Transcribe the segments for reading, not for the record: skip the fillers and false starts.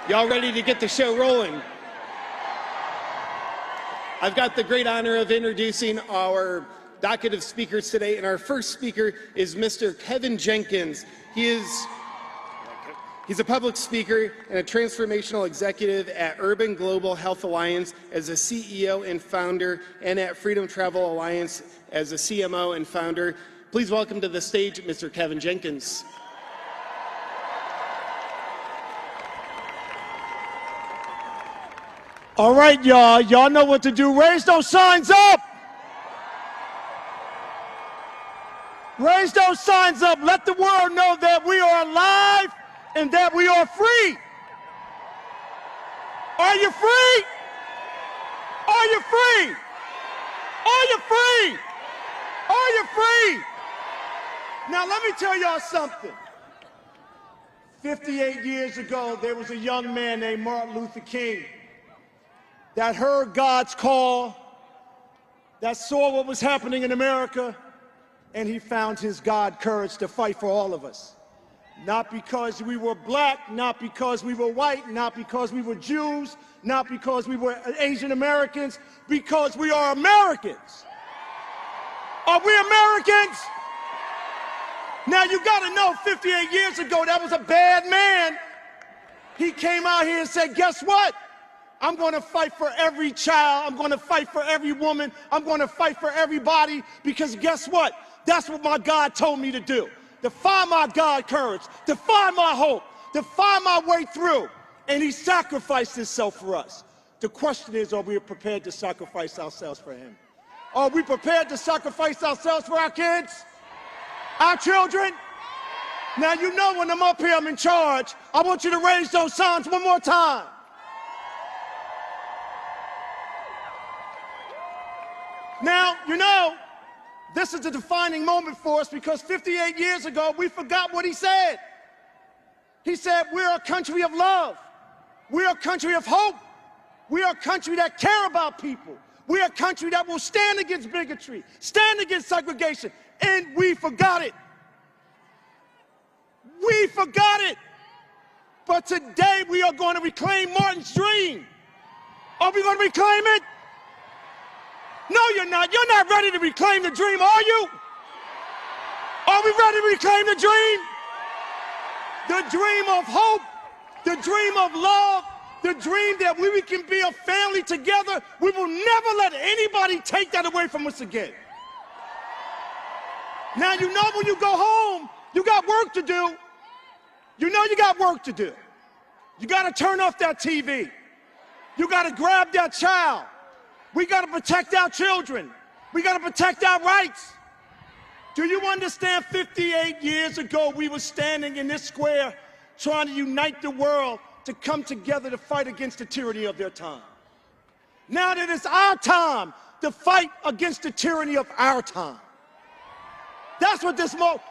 Y'all ready to get the show rolling? I've got the great honor of introducing our docket of speakers today, and our first speaker is Mr. Kevin Jenkins. He's a public speaker and a transformational executive at Urban Global Health Alliance as a CEO and founder, and at Freedom Travel Alliance as a CMO and founder. Please welcome to the stage Mr. Kevin Jenkins. All right, y'all. Y'all know what to do. Raise those signs up. Raise those signs up. Let the world know that we are alive and that we are free. Are you free? Are you free? Are you free? Are you free? Now, let me tell y'all something. 58 years ago, there was a young man named Martin Luther King that heard God's call, that saw what was happening in America, and he found his God courage to fight for all of us. Not because we were black, not because we were white, not because we were Jews, not because we were Asian Americans, because we are Americans. Are we Americans? Now you gotta know, 58 years ago, that was a bad man. He came out here and said, guess what? I'm going to fight for every child. I'm going to fight for every woman. I'm going to fight for everybody, because guess what? That's what my God told me to do. To find my God courage, to find my hope, to find my way through. And he sacrificed himself for us. The question is, are we prepared to sacrifice ourselves for him? Are we prepared to sacrifice ourselves for our kids? Our children? Now, you know when I'm up here, I'm in charge. I want you to raise those signs one more time. Now, you know, this is a defining moment for us, because 58 years ago, we forgot what he said. He said, we're a country of love. We're a country of hope. We're a country that care about people. We're a country that will stand against bigotry, stand against segregation, and we forgot it. We forgot it. But today, we are going to reclaim Martin's dream. Are we going to reclaim it? No, you're not. You're not ready to reclaim the dream, are you? Are we ready to reclaim the dream? The dream of hope, the dream of love, the dream that we can be a family together. We will never let anybody take that away from us again. Now, you know when you go home, you got work to do. You know you got work to do. You got to turn off that TV. You got to grab that child. We got to protect our children. We got to protect our rights. Do you understand 58 years ago we were standing in this square trying to unite the world to come together to fight against the tyranny of their time? Now that it's our time to fight against the tyranny of our time. That's what this mall,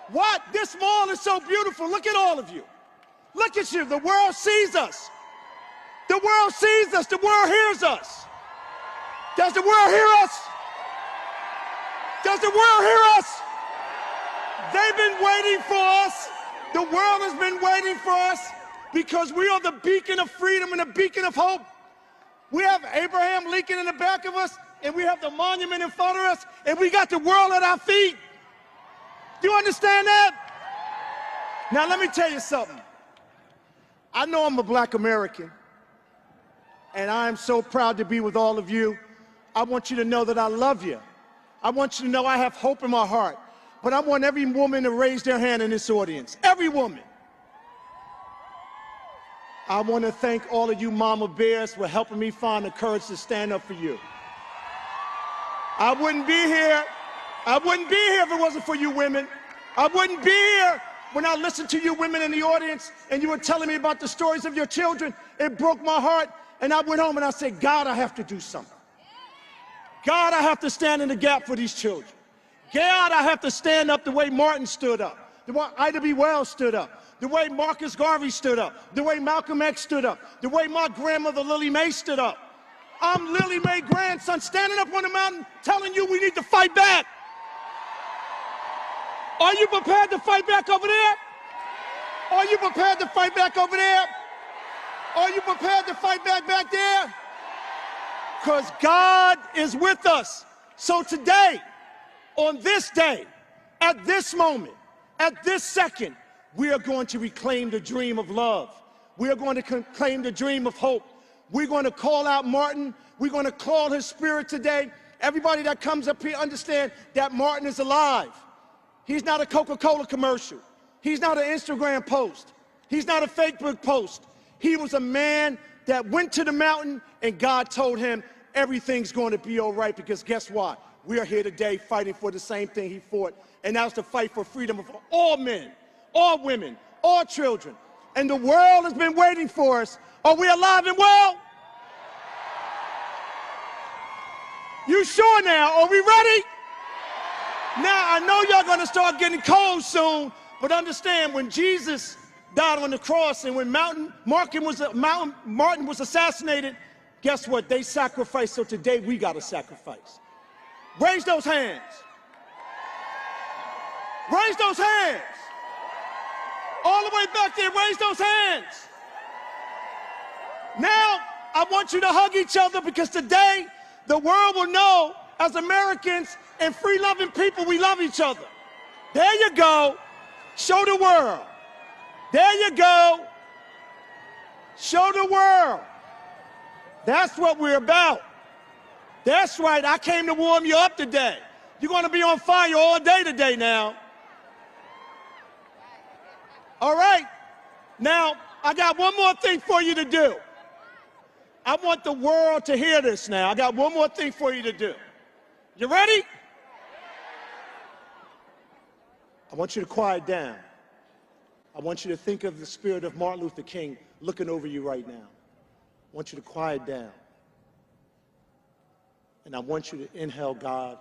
this mall is so beautiful. Look at all of you. Look at you. The world sees us. The world sees us. The world hears us. Does the world hear us? Does the world hear us? They've been waiting for us. The world has been waiting for us, because we are the beacon of freedom and the beacon of hope. We have Abraham Lincoln in the back of us, and we have the monument in front of us, and we got the world at our feet. Do you understand that? Now, let me tell you something. I know I'm a black American, and I am so proud to be with all of you. I want you to know that I love you. I want you to know I have hope in my heart. But I want every woman to raise their hand in this audience. Every woman. I want to thank all of you mama bears for helping me find the courage to stand up for you. I wouldn't be here. I wouldn't be here if it wasn't for you women. I wouldn't be here when I listened to you women in the audience and you were telling me about the stories of your children. It broke my heart, and I went home and I said, God, I have to do something. God, I have to stand in the gap for these children. God, I have to stand up the way Martin stood up, the way Ida B. Wells stood up, the way Marcus Garvey stood up, the way Malcolm X stood up, the way my grandmother Lily Mae stood up. I'm Lily Mae's grandson standing up on the mountain telling you we need to fight back. Are you prepared to fight back over there? Are you prepared to fight back over there? Are you prepared to fight back there? Because God is with us. So today, on this day, at this moment, at this second, we are going to reclaim the dream of love. We are going to claim the dream of hope. We're going to call out Martin. We're going to call his spirit today. Everybody that comes up here understand that Martin is alive. He's not a Coca-Cola commercial. He's not an Instagram post. He's not a Facebook post. He was a man that went to the mountain and God told him everything's going to be all right, because guess what? We are here today fighting for the same thing he fought, and that's the fight for freedom for all men, all women, all children. And the world has been waiting for us. Are we alive and well? You sure now? Are we ready? Now, I know y'all gonna start getting cold soon, but understand, when Jesus died on the cross and when Martin was assassinated, guess what? They sacrificed, so today we gotta sacrifice. Raise those hands. Raise those hands. All the way back there, raise those hands. Now, I want you to hug each other, because today the world will know, as Americans and free-loving people, we love each other. There you go. Show the world. There you go. Show the world. That's what we're about. That's right. I came to warm you up today. You're going to be on fire all day today now. All right. Now, I got one more thing for you to do. I want the world to hear this now. I got one more thing for you to do. You ready? I want you to quiet down. I want you to think of the spirit of Martin Luther King looking over you right now. I want you to quiet down. And I want you to inhale God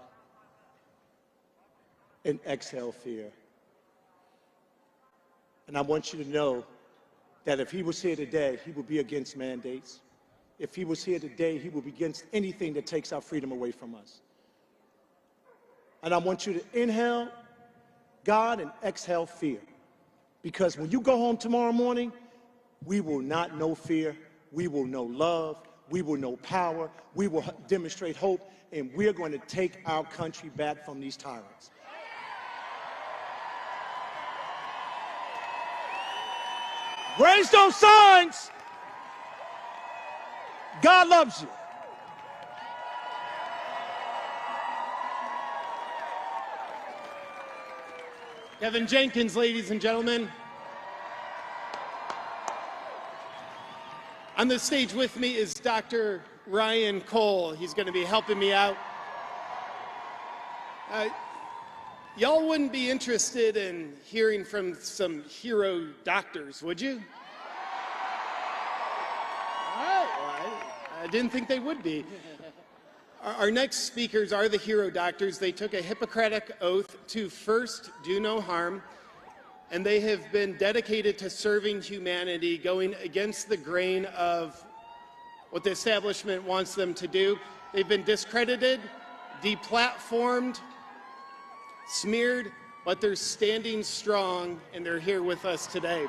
and exhale fear. And I want you to know that if he was here today, he would be against mandates. If he was here today, he would be against anything that takes our freedom away from us. And I want you to inhale God and exhale fear. Because when you go home tomorrow morning, we will not know fear. We will know love. We will know power. We will demonstrate hope. And we're going to take our country back from these tyrants. Raise those signs. God loves you. Kevin Jenkins, ladies and gentlemen. On the stage with me is Dr. Ryan Cole. He's going to be helping me out. Y'all wouldn't be interested in hearing from some hero doctors, would you? All right, well, I didn't think they would be. Our next speakers are the hero doctors. They took a Hippocratic oath to first do no harm, and they have been dedicated to serving humanity, going against the grain of what the establishment wants them to do. They've been discredited, deplatformed, smeared, but they're standing strong, and they're here with us today.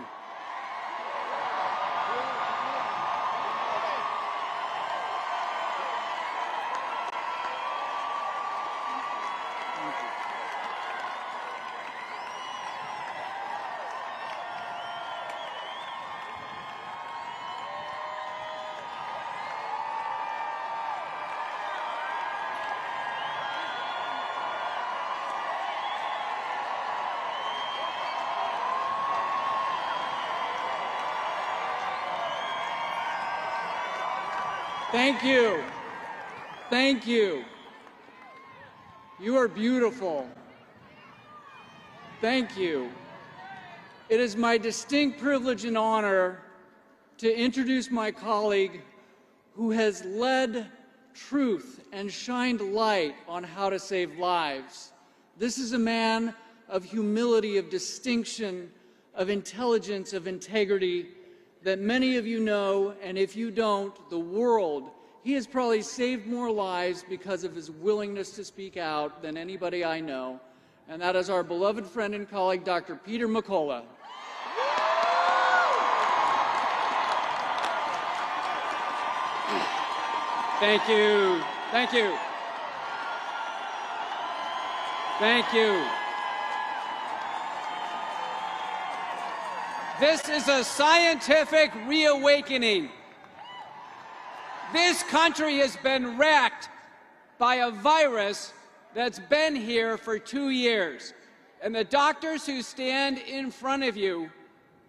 Thank you. Thank you. You are beautiful. Thank you. It is my distinct privilege and honor to introduce my colleague who has led truth and shined light on how to save lives. This is a man of humility, of distinction, of intelligence, of integrity, that many of you know, and if you don't, the world. He has probably saved more lives because of his willingness to speak out than anybody I know, and that is our beloved friend and colleague, Dr. Peter McCullough. Thank you. Thank you. Thank you. This is a scientific reawakening. This country has been racked by a virus that's been here for 2 years. And the doctors who stand in front of you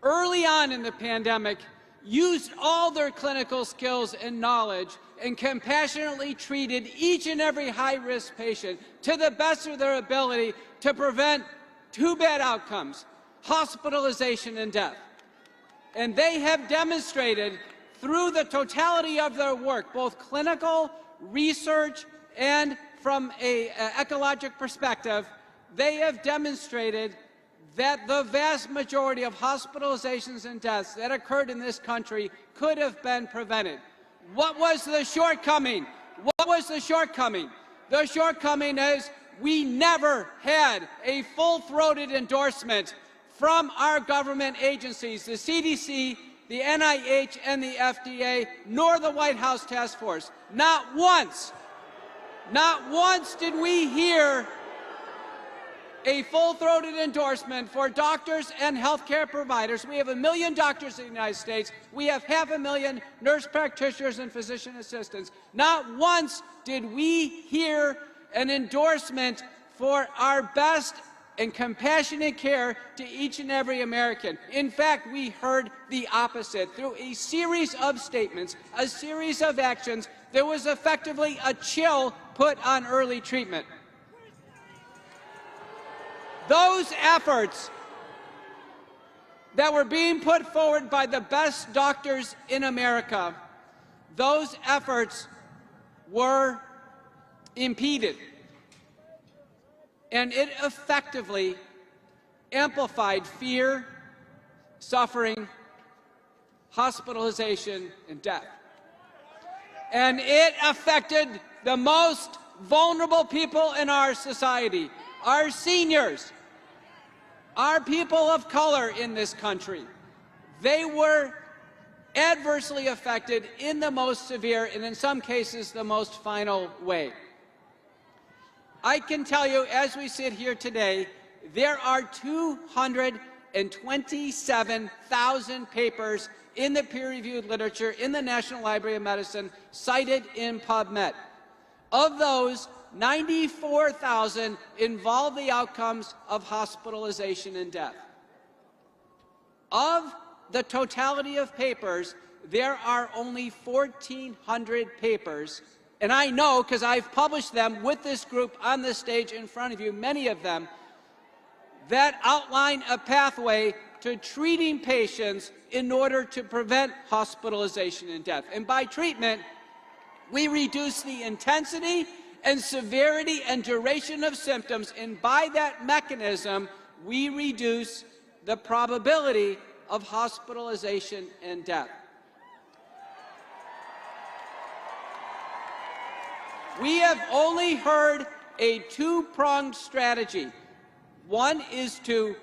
early on in the pandemic used all their clinical skills and knowledge and compassionately treated each and every high-risk patient to the best of their ability to prevent 2 bad outcomes: hospitalization and death. And they have demonstrated through the totality of their work, both clinical, research, and from an ecologic perspective, they have demonstrated that the vast majority of hospitalizations and deaths that occurred in this country could have been prevented. What was the shortcoming? What was the shortcoming? The shortcoming is we never had a full-throated endorsement from our government agencies, the CDC, the NIH, and the FDA, nor the White House Task Force. Not once did we hear a full-throated endorsement for doctors and healthcare providers. We have 1 million doctors in the United States. We have 500,000 nurse practitioners and physician assistants. Not once did we hear an endorsement for our best and compassionate care to each and every American. In fact, we heard the opposite. Through a series of statements, a series of actions, there was effectively a chill put on early treatment. Those efforts that were being put forward by the best doctors in America, those efforts were impeded. And it effectively amplified fear, suffering, hospitalization, and death. And it affected the most vulnerable people in our society, our seniors, our people of color in this country. They were adversely affected in the most severe and in some cases the most final way. I can tell you, as we sit here today, there are 227,000 papers in the peer-reviewed literature in the National Library of Medicine cited in PubMed. Of those, 94,000 involve the outcomes of hospitalization and death. Of the totality of papers, there are only 1,400 papers, and I know because I've published them with this group on this stage in front of you, many of them, that outline a pathway to treating patients in order to prevent hospitalization and death. And by treatment, we reduce the intensity and severity and duration of symptoms, and by that mechanism, we reduce the probability of hospitalization and death. We have only heard a two-pronged strategy. One is to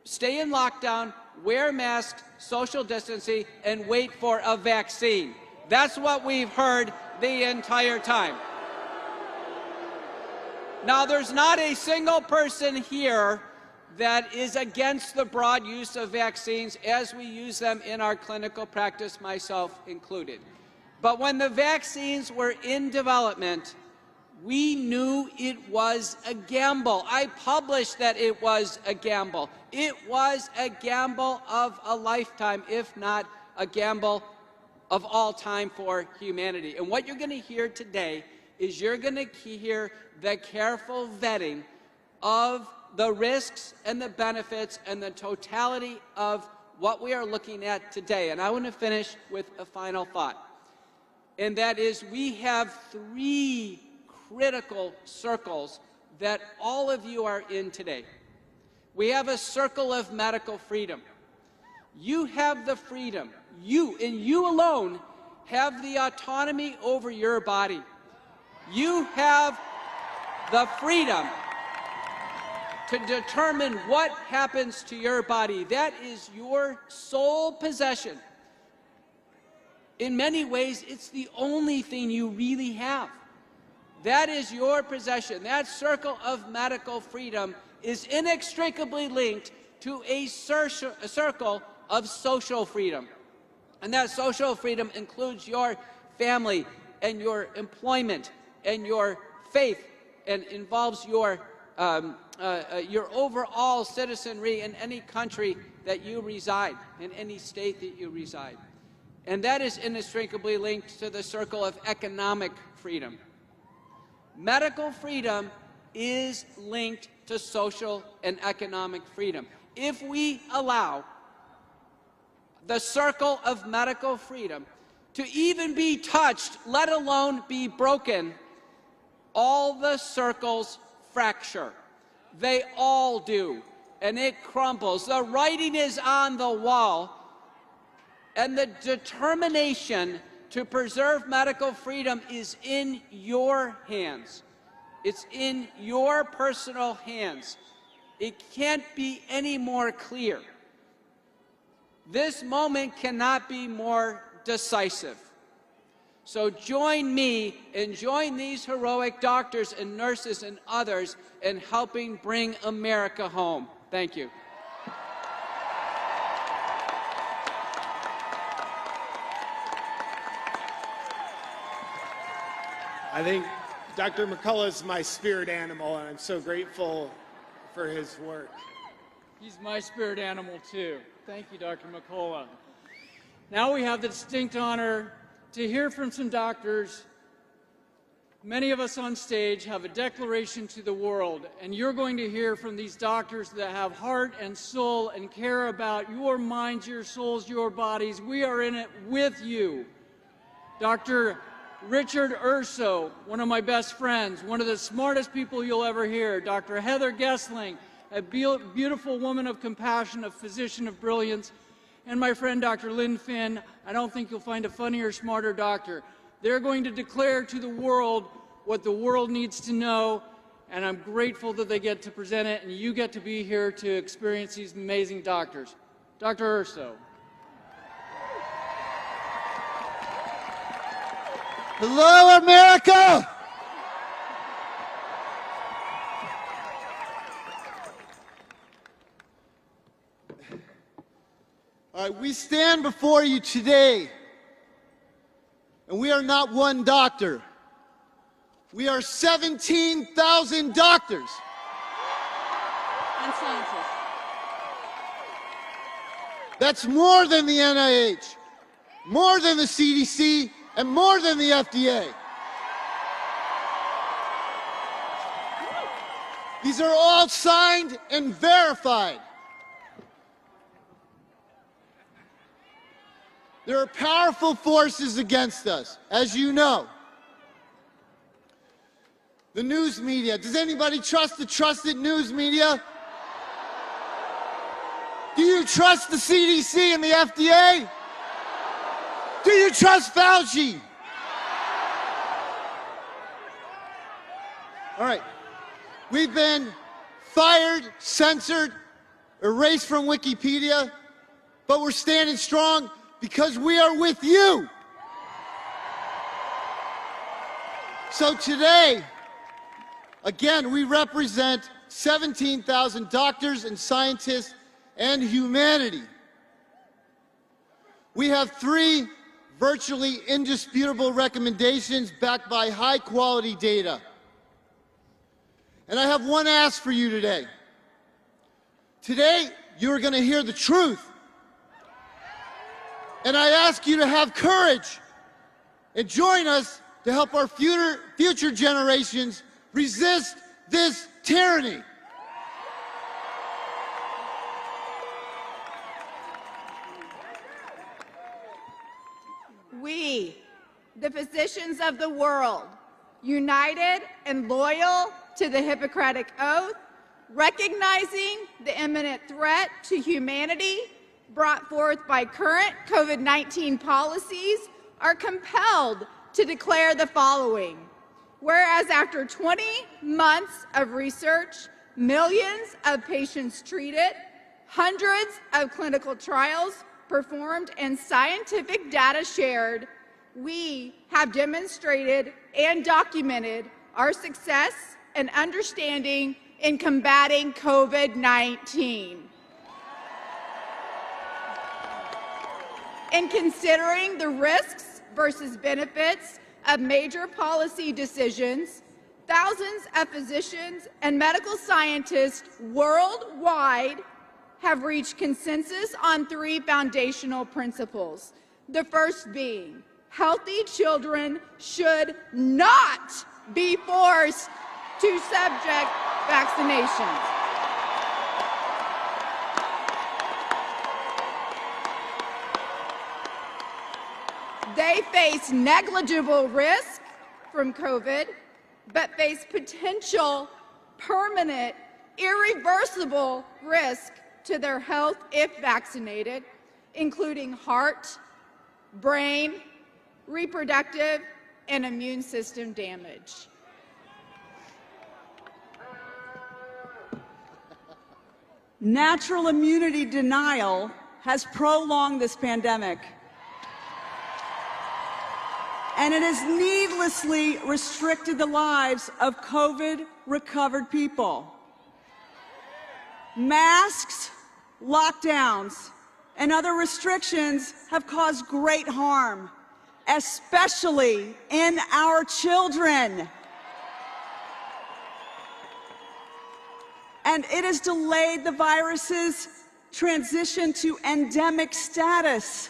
stay in lockdown, wear masks, social distancing, and wait for a vaccine. That's what we've heard the entire time. Now, there's not a single person here that is against the broad use of vaccines as we use them in our clinical practice, myself included. But when the vaccines were in development, we knew it was a gamble. I published that it was a gamble. It was a gamble of a lifetime, if not a gamble of all time for humanity. And what you're going to hear today is you're going to hear the careful vetting of the risks and the benefits and the totality of what we are looking at today. And I want to finish with a final thought, and that is we have three critical circles that all of you are in today. We have a circle of medical freedom. You have the freedom, you and you alone have the autonomy over your body. You have the freedom to determine what happens to your body. That is your sole possession. In many ways, it's the only thing you really have. That is your possession. That circle of medical freedom is inextricably linked to a circle of social freedom. And that social freedom includes your family and your employment and your faith, and involves your overall citizenry in any country that you reside, in any state that you reside. And that is inextricably linked to the circle of economic freedom. Medical freedom is linked to social and economic freedom. If we allow the circle of medical freedom to even be touched, let alone be broken, all the circles fracture. They all do, and it crumbles. The writing is on the wall, and the determination to preserve medical freedom is in your hands. It's in your personal hands. It can't be any more clear. This moment cannot be more decisive. So join me and join these heroic doctors and nurses and others in helping bring America home. Thank you. I think Dr. McCullough is my spirit animal, and I'm so grateful for his work. He's my spirit animal, too. Thank you, Dr. McCullough. Now we have the distinct honor to hear from some doctors. Many of us on stage have a declaration to the world, and you're going to hear from these doctors that have heart and soul and care about your minds, your souls, your bodies. We are in it with you. Dr. Richard Urso, one of my best friends, one of the smartest people you'll ever hear. Dr. Heather Gessling, a beautiful woman of compassion, a physician of brilliance. And my friend, Dr. Lynn Finn. I don't think you'll find a funnier, smarter doctor. They're going to declare to the world what the world needs to know, and I'm grateful that they get to present it, and you get to be here to experience these amazing doctors. Dr. Urso. Hello, America! All right, we stand before you today, and we are not one doctor. We are 17,000 doctors. And scientists. That's more than the NIH, more than the CDC, and more than the FDA. These are all signed and verified. There are powerful forces against us, as you know. The news media. Does anybody trust the trusted news media? Do you trust the CDC and the FDA? Do you trust Fauci? All right. We've been fired, censored, erased from Wikipedia, but we're standing strong because we are with you. So today, again, we represent 17,000 doctors and scientists and humanity. We have 3 virtually indisputable recommendations backed by high-quality data. And I have one ask for you today. Today, you're going to hear the truth. And I ask you to have courage and join us to help our future generations resist this tyranny. We, the physicians of the world, united and loyal to the Hippocratic Oath, recognizing the imminent threat to humanity brought forth by current COVID-19 policies, are compelled to declare the following. Whereas after 20 months of research, millions of patients treated, hundreds of clinical trials performed and scientific data shared, we have demonstrated and documented our success and understanding in combating COVID-19. In considering the risks versus benefits of major policy decisions, thousands of physicians and medical scientists worldwide have reached consensus on 3 foundational principles. The first being, healthy children should not be forced to subject vaccinations. They face negligible risk from COVID, but face potential, permanent, irreversible risk to their health if vaccinated, including heart, brain, reproductive, and immune system damage. Natural immunity denial has prolonged this pandemic, and it has needlessly restricted the lives of COVID-recovered people. Masks, lockdowns, and other restrictions have caused great harm, especially in our children. And it has delayed the virus's transition to endemic status.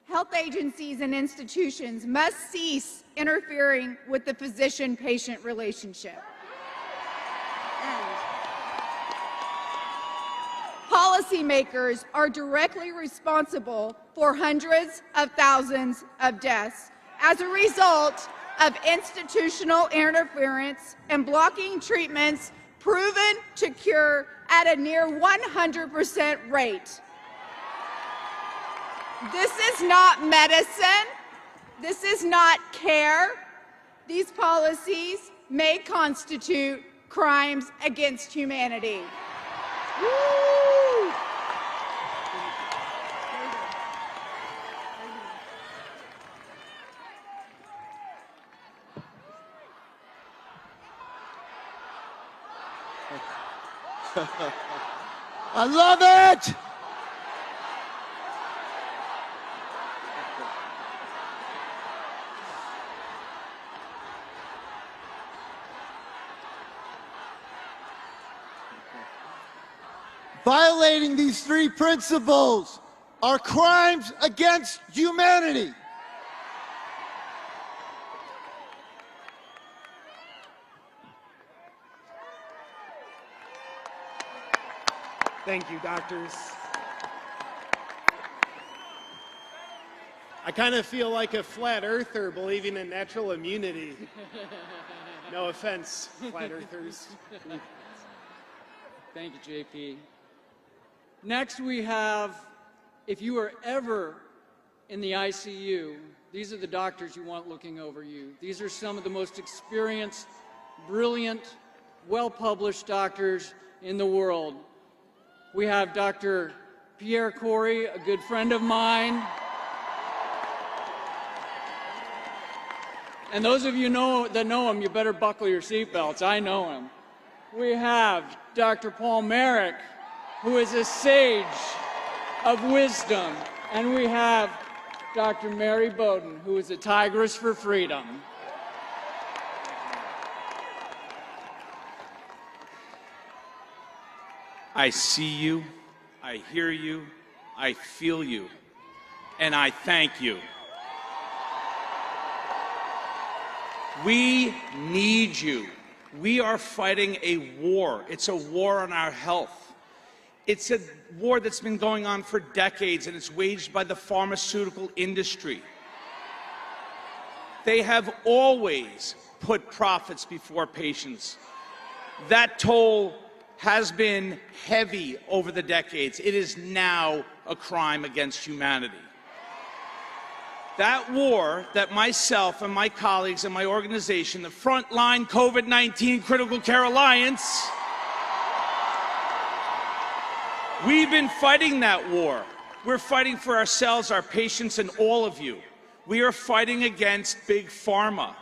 Health agencies and institutions must cease interfering with the physician-patient relationship. Policymakers are directly responsible for hundreds of thousands of deaths as a result of institutional interference and blocking treatments proven to cure at a near 100% rate. This is not medicine. This is not care. These policies may constitute crimes against humanity. Woo! I love it! Violating these 3 principles are crimes against humanity. Thank you, doctors. I kind of feel like a flat earther believing in natural immunity. No offense, flat earthers. Thank you, JP. Next we have, if you are ever in the ICU, these are the doctors you want looking over you. These are some of the most experienced, brilliant, well-published doctors in the world. We have Dr. Pierre Corey, a good friend of mine. And those of you that know him, you better buckle your seatbelts. I know him. We have Dr. Paul Marik, who is a sage of wisdom. And we have Dr. Mary Bowden, who is a tigress for freedom. I see you, I hear you, I feel you, and I thank you. We need you. We are fighting a war. It's a war on our health. It's a war that's been going on for decades, and it's waged by the pharmaceutical industry. They have always put profits before patients. That toll has been heavy over the decades. It is now a crime against humanity. That war that myself and my colleagues and my organization, the Frontline COVID-19 Critical Care Alliance, We've been fighting that war. We're fighting for ourselves, our patients, and all of you. We are fighting against Big Pharma.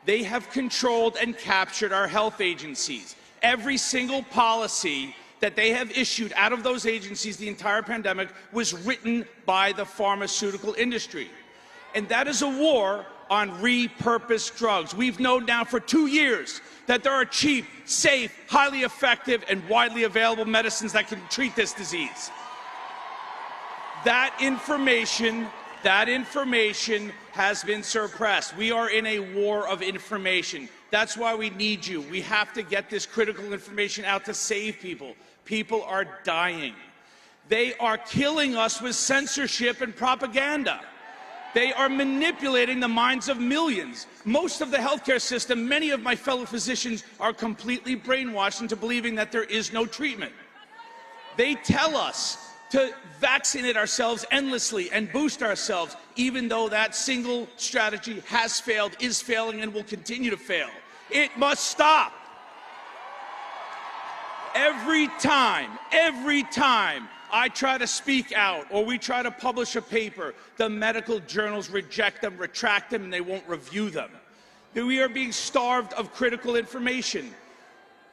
They have controlled and captured our health agencies. Every single policy that they have issued out of those agencies the entire pandemic was written by the pharmaceutical industry. And that is a war on repurposed drugs. We've known now for 2 years that there are cheap, safe, highly effective, and widely available medicines that can treat this disease. That information has been suppressed. We are in a war of information. That's why we need you. We have to get this critical information out to save people. People are dying. They are killing us with censorship and propaganda. They are manipulating the minds of millions. Most of the healthcare system, many of my fellow physicians are completely brainwashed into believing that there is no treatment. They tell us to vaccinate ourselves endlessly and boost ourselves, even though that single strategy has failed, is failing, and will continue to fail. It must stop. Every time I try to speak out or we try to publish a paper, the medical journals reject them, retract them, and they won't review them. We are being starved of critical information.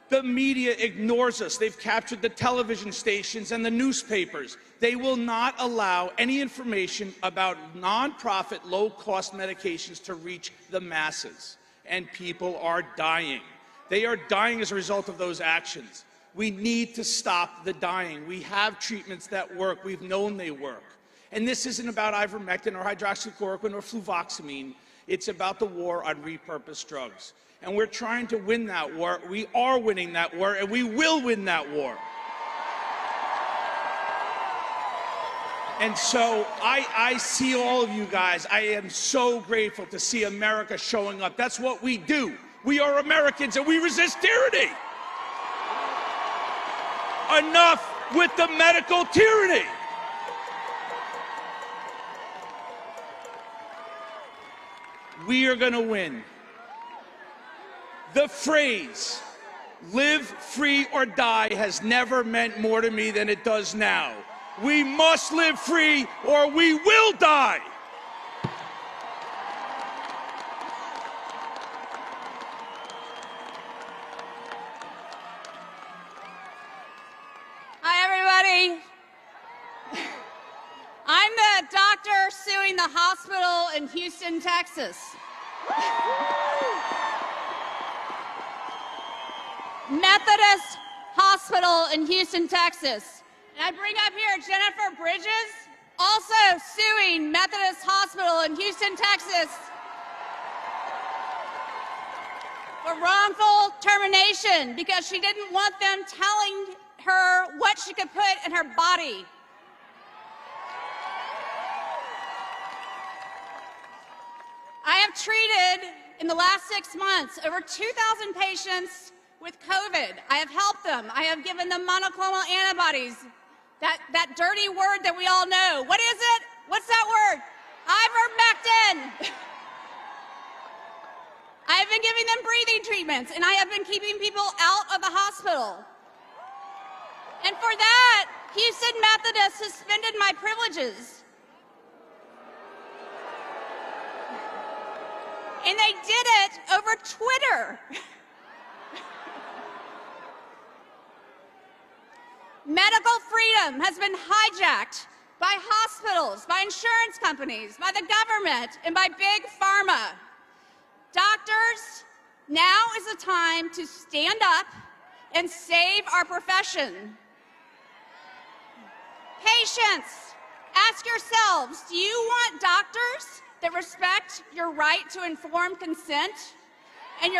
The media ignores us. They've captured the television stations and the newspapers. They will not allow any information about nonprofit, low-cost medications to reach the masses. And people are dying. They are dying as a result of those actions. We need to stop the dying. We have treatments that work. We've known they work. And this isn't about ivermectin or hydroxychloroquine or fluvoxamine. It's about the war on repurposed drugs. And we're trying to win that war. We are winning that war, and we will win that war. And so I see all of you guys. I am so grateful to see America showing up. That's what we do. We are Americans, and we resist tyranny. Enough with the medical tyranny. We are going to win. The phrase, live free or die, has never meant more to me than it does now. We must live free or we will die. Hi, everybody. I'm the doctor suing the hospital in Houston, Texas. Methodist Hospital in Houston, Texas. And I bring up here Jennifer Bridges, also suing Methodist Hospital in Houston, Texas for wrongful termination because she didn't want them telling her what she could put in her body. I have treated in the last 6 months over 2,000 patients with COVID. I have helped them. I have given them monoclonal antibodies. That dirty word that we all know. What is it? What's that word? Ivermectin. I have been giving them breathing treatments, and I have been keeping people out of the hospital. And for that, Houston Methodist suspended my privileges. And they did it over Twitter. Medical freedom has been hijacked by hospitals, by insurance companies, by the government, and by Big Pharma. Doctors, now is the time to stand up and save our profession. Patients, ask yourselves, do you want doctors that respect your right to informed consent and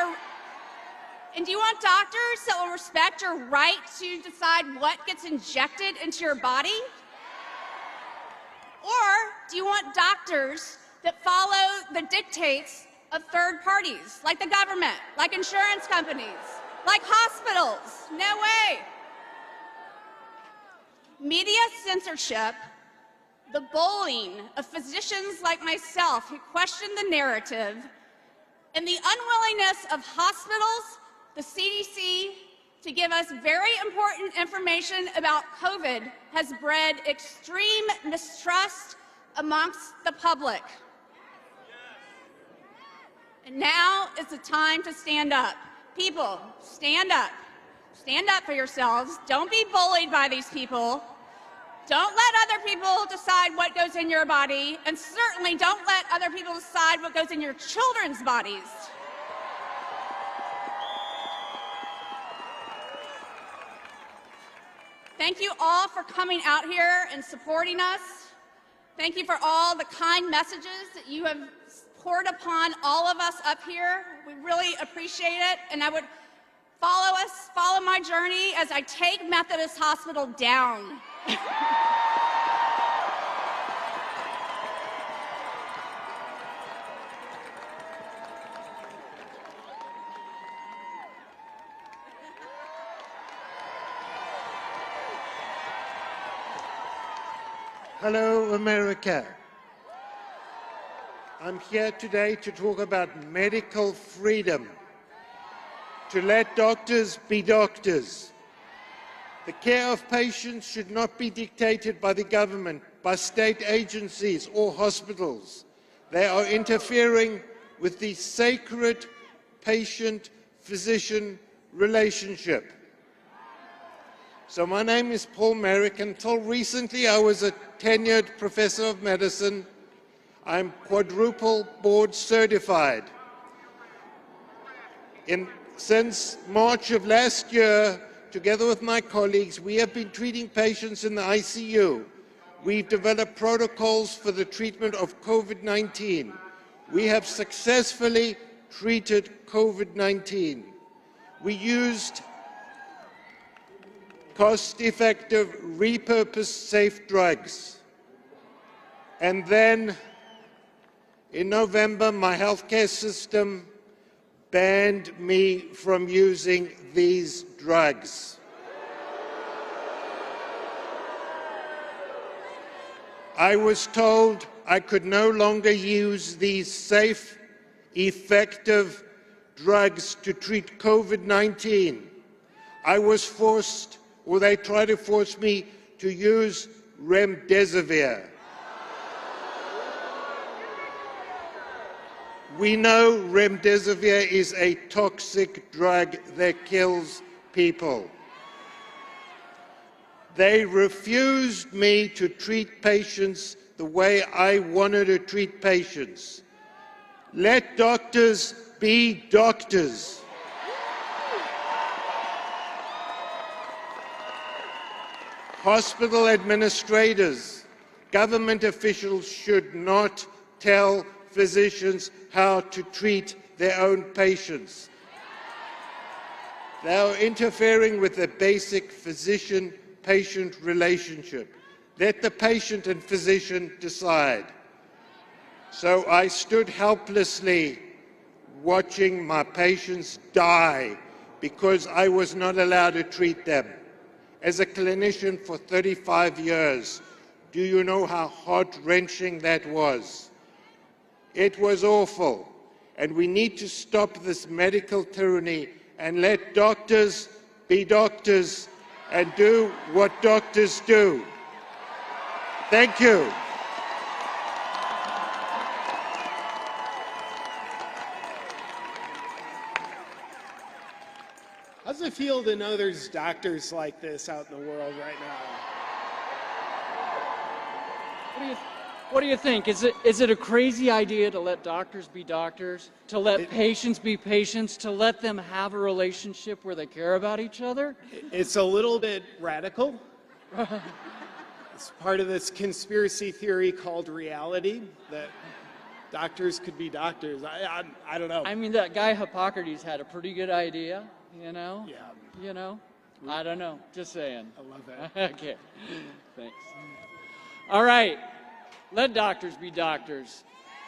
do you want doctors that will respect your right to decide what gets injected into your body? Or do you want doctors that follow the dictates of third parties, like the government, like insurance companies, like hospitals? No way. Media censorship, the bullying of physicians like myself who question the narrative, and the unwillingness of hospitals, the CDC, to give us very important information about COVID has bred extreme mistrust amongst the public. And now is the time to stand up. People, stand up. Stand up for yourselves. Don't be bullied by these people. Don't let other people decide what goes in your body, and certainly don't let other people decide what goes in your children's bodies. Thank you all for coming out here and supporting us. Thank you for all the kind messages that you have poured upon all of us up here. We really appreciate it, and I would follow my journey as I take Methodist Hospital down. Hello, America. I'm here today to talk about medical freedom, to let doctors be doctors. The care of patients should not be dictated by the government, by state agencies or hospitals. They are interfering with the sacred patient-physician relationship. So my name is Paul Marik. Until recently, I was a tenured professor of medicine. I'm quadruple board certified. Since March of last year, together with my colleagues, we have been treating patients in the ICU. We've developed protocols for the treatment of COVID-19. We have successfully treated COVID-19. We used cost-effective, repurposed, safe drugs. And then, in November, my healthcare system banned me from using these drugs. I was told I could no longer use these safe, effective drugs to treat COVID-19. I was forced, or they tried to force me, to use remdesivir. We know remdesivir is a toxic drug that kills people. They refused me to treat patients the way I wanted to treat patients. Let doctors be doctors. Hospital administrators, government officials should not tell physicians how to treat their own patients. They are interfering with the basic physician-patient relationship. Let the patient and physician decide. So I stood helplessly watching my patients die because I was not allowed to treat them. As a clinician for 35 years, do you know how heart-wrenching that was? It was awful, and we need to stop this medical tyranny and let doctors be doctors and do what doctors do. Thank you. How does it feel to know there's doctors like this out in the world right now? What do you think? Is it a crazy idea to let doctors be doctors, to let patients be patients, to let them have a relationship where they care about each other? It's a little bit radical. It's part of this conspiracy theory called reality, that doctors could be doctors. I don't know. I mean, that guy Hippocrates had a pretty good idea, you know? Yeah. You know? I don't know. Just saying. I love that. Okay. Thanks. All right. Let doctors be doctors.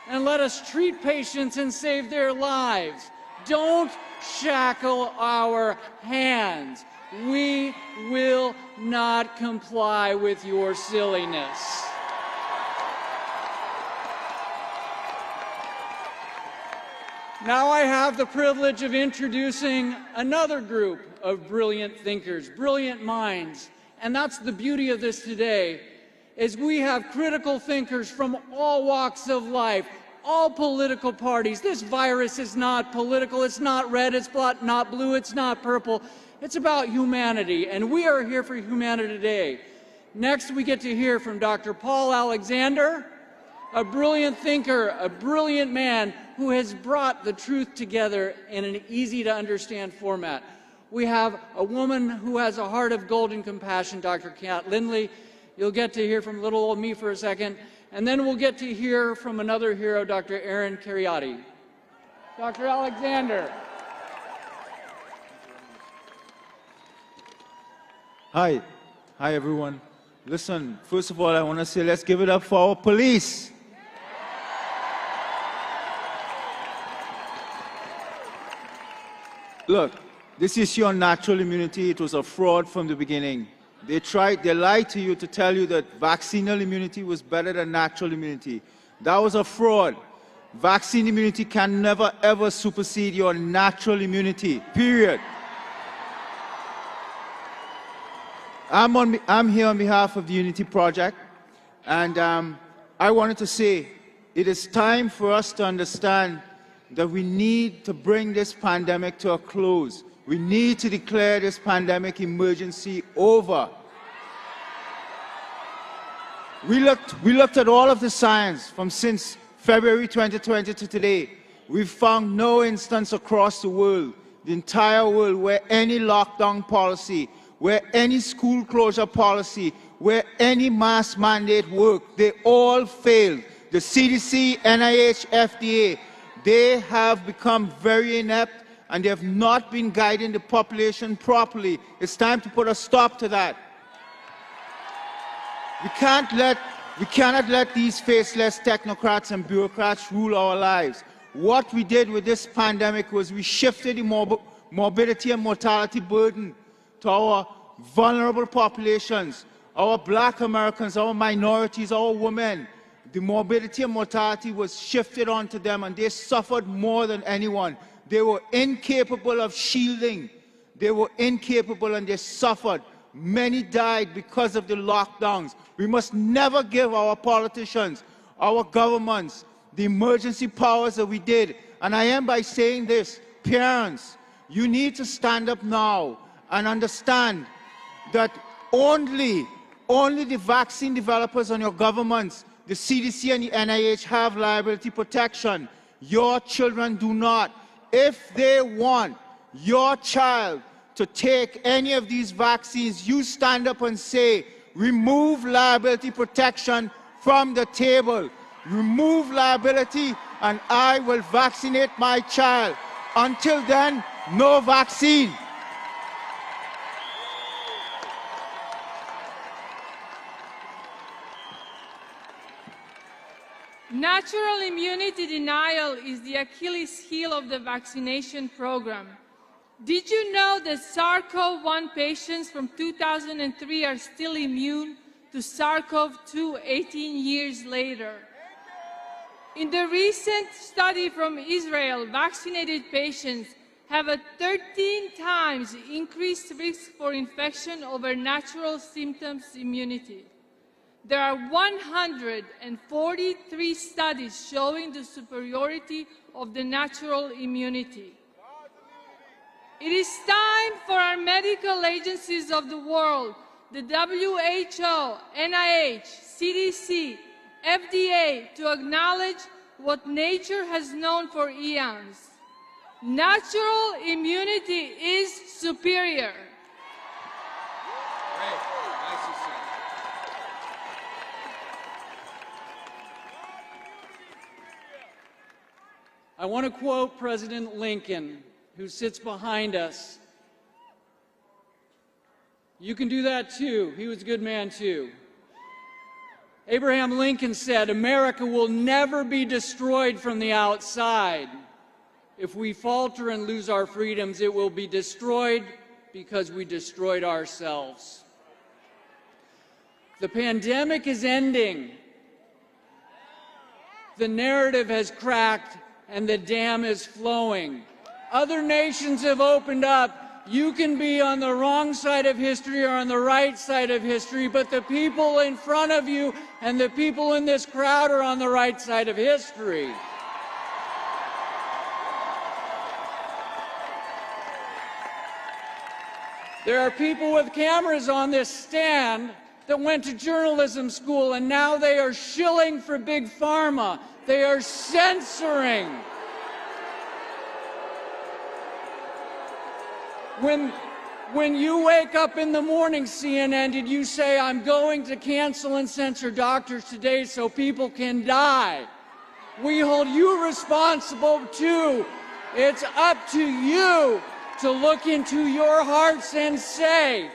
And let us treat patients and save their lives. Don't shackle our hands. We will not comply with your silliness. Now I have the privilege of introducing another group of brilliant thinkers, brilliant minds. And that's the beauty of this today, is we have critical thinkers from all walks of life, all political parties. This virus is not political, it's not red, it's not blue, it's not purple. It's about humanity, and we are here for humanity today. Next, we get to hear from Dr. Paul Alexander, a brilliant thinker, a brilliant man who has brought the truth together in an easy-to-understand format. We have a woman who has a heart of gold and compassion, Dr. Kat Lindley. You'll get to hear from little old me for a second, and then we'll get to hear from another hero, Dr. Aaron Kheriaty. Dr. Alexander. Hi everyone. Listen, first of all, I want to say let's give it up for our police. Look, this issue on natural immunity, it was a fraud from the beginning. They lied to you to tell you that vaccinal immunity was better than natural immunity. That was a fraud. Vaccine immunity can never ever supersede your natural immunity, period. I'm here on behalf of the Unity Project, and I wanted to say it is time for us to understand that we need to bring this pandemic to a close. We need to declare this pandemic emergency over. We looked at all of the science from since February 2020 to today. We've found no instance across the world, the entire world, where any lockdown policy, where any school closure policy, where any mask mandate worked. They all failed. The CDC, NIH, FDA, they have become very inept and they have not been guiding the population properly. It's time to put a stop to that. We cannot let these faceless technocrats and bureaucrats rule our lives. What we did with this pandemic was we shifted the morbidity and mortality burden to our vulnerable populations, our Black Americans, our minorities, our women. The morbidity and mortality was shifted onto them, and they suffered more than anyone. They were incapable of shielding. They were incapable, and they suffered. Many died because of the lockdowns. We must never give our politicians, our governments, the emergency powers that we did. And I end by saying this: parents, you need to stand up now and understand that only the vaccine developers and your governments, the CDC and the NIH, have liability protection. Your children do not. If they want your child to take any of these vaccines, you stand up and say, remove liability protection from the table. Remove liability and I will vaccinate my child. Until then, no vaccine. Natural immunity denial is the Achilles heel of the vaccination program. Did you know that SARS-CoV-1 patients from 2003 are still immune to SARS-CoV-2 18 years later? In the recent study from Israel, vaccinated patients have a 13 times increased risk for infection over natural symptoms immunity. There are 143 studies showing the superiority of the natural immunity. It is time for our medical agencies of the world, the WHO, NIH, CDC, FDA, to acknowledge what nature has known for eons. Natural immunity is superior. I want to quote President Lincoln, who sits behind us. You can do that too. He was a good man too. Abraham Lincoln said, America will never be destroyed from the outside. If we falter and lose our freedoms, it will be destroyed because we destroyed ourselves. The pandemic is ending. The narrative has cracked, and the dam is flowing. Other nations have opened up. You can be on the wrong side of history or on the right side of history, but the people in front of you and the people in this crowd are on the right side of history. There are people with cameras on this stand that went to journalism school, and now they are shilling for Big Pharma. They are censoring. When you wake up in the morning, CNN, did you say, I'm going to cancel and censor doctors today so people can die? We hold you responsible too. It's up to you to look into your hearts and say,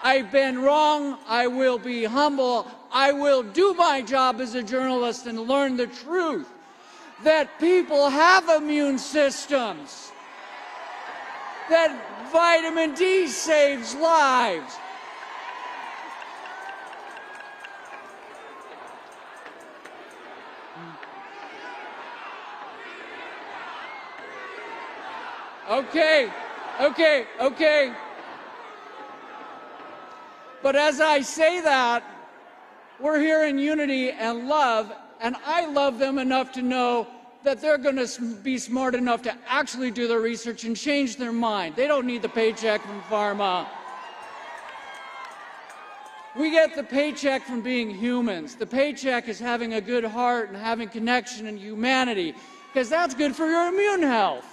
I've been wrong, I will be humble, I will do my job as a journalist and learn the truth that people have immune systems, that vitamin D saves lives. Okay. But as I say that, we're here in unity and love, and I love them enough to know that they're going to be smart enough to actually do the research and change their mind. They don't need the paycheck from pharma. We get the paycheck from being humans. The paycheck is having a good heart and having connection and humanity, because that's good for your immune health.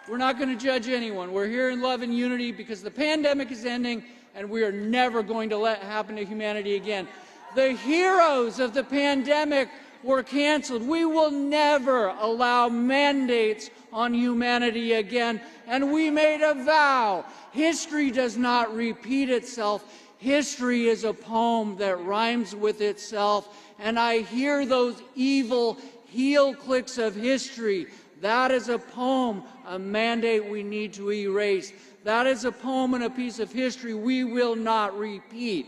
We're not going to judge anyone. We're here in love and unity because the pandemic is ending, and we are never going to let it happen to humanity again. The heroes of the pandemic were canceled. We will never allow mandates on humanity again. And we made a vow. History does not repeat itself. History is a poem that rhymes with itself. And I hear those evil heel clicks of history. That is a poem, a mandate we need to erase. That is a poem and a piece of history we will not repeat.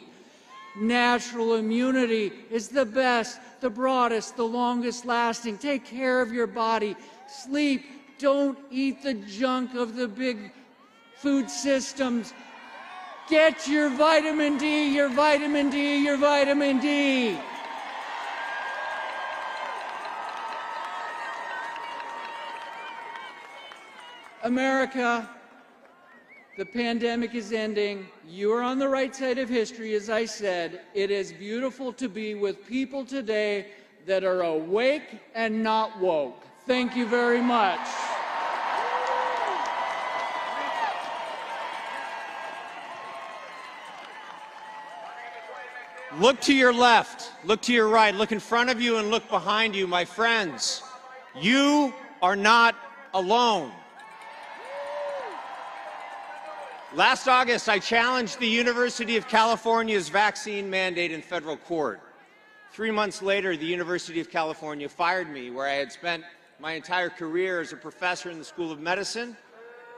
Natural immunity is the best, the broadest, the longest lasting. Take care of your body. Sleep. Don't eat the junk of the big food systems. Get your vitamin D, your vitamin D, your vitamin D. America, the pandemic is ending. You are on the right side of history, as I said. It is beautiful to be with people today that are awake and not woke. Thank you very much. Look to your left, look to your right, look in front of you and look behind you, my friends. You are not alone. Last August, I challenged the University of California's vaccine mandate in federal court. 3 months later, the University of California fired me, where I had spent my entire career as a professor in the School of Medicine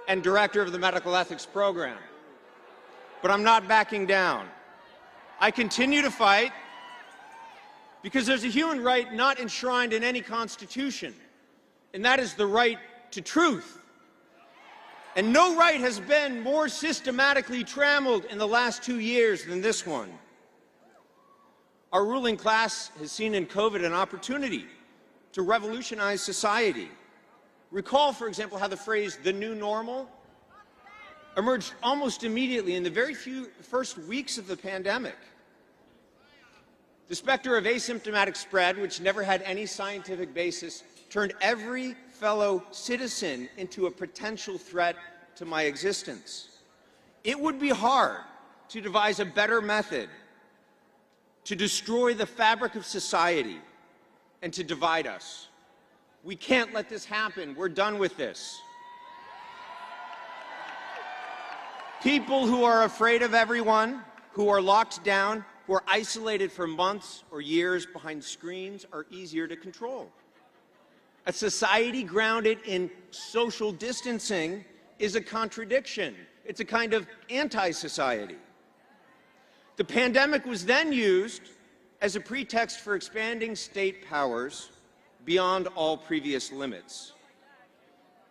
and director of the medical ethics program. But I'm not backing down. I continue to fight because there's a human right not enshrined in any constitution, and that is the right to truth. And no right has been more systematically trammeled in the last 2 years than this one. Our ruling class has seen in COVID an opportunity to revolutionize society. Recall, for example, how the phrase "the new normal" emerged almost immediately in the very first weeks of the pandemic. The specter of asymptomatic spread, which never had any scientific basis, turned every fellow citizen into a potential threat to my existence. It would be hard to devise a better method to destroy the fabric of society and to divide us. We can't let this happen. We're done with this. People who are afraid of everyone, who are locked down, who are isolated for months or years behind screens are easier to control. A society grounded in social distancing is a contradiction. It's a kind of anti-society. The pandemic was then used as a pretext for expanding state powers beyond all previous limits.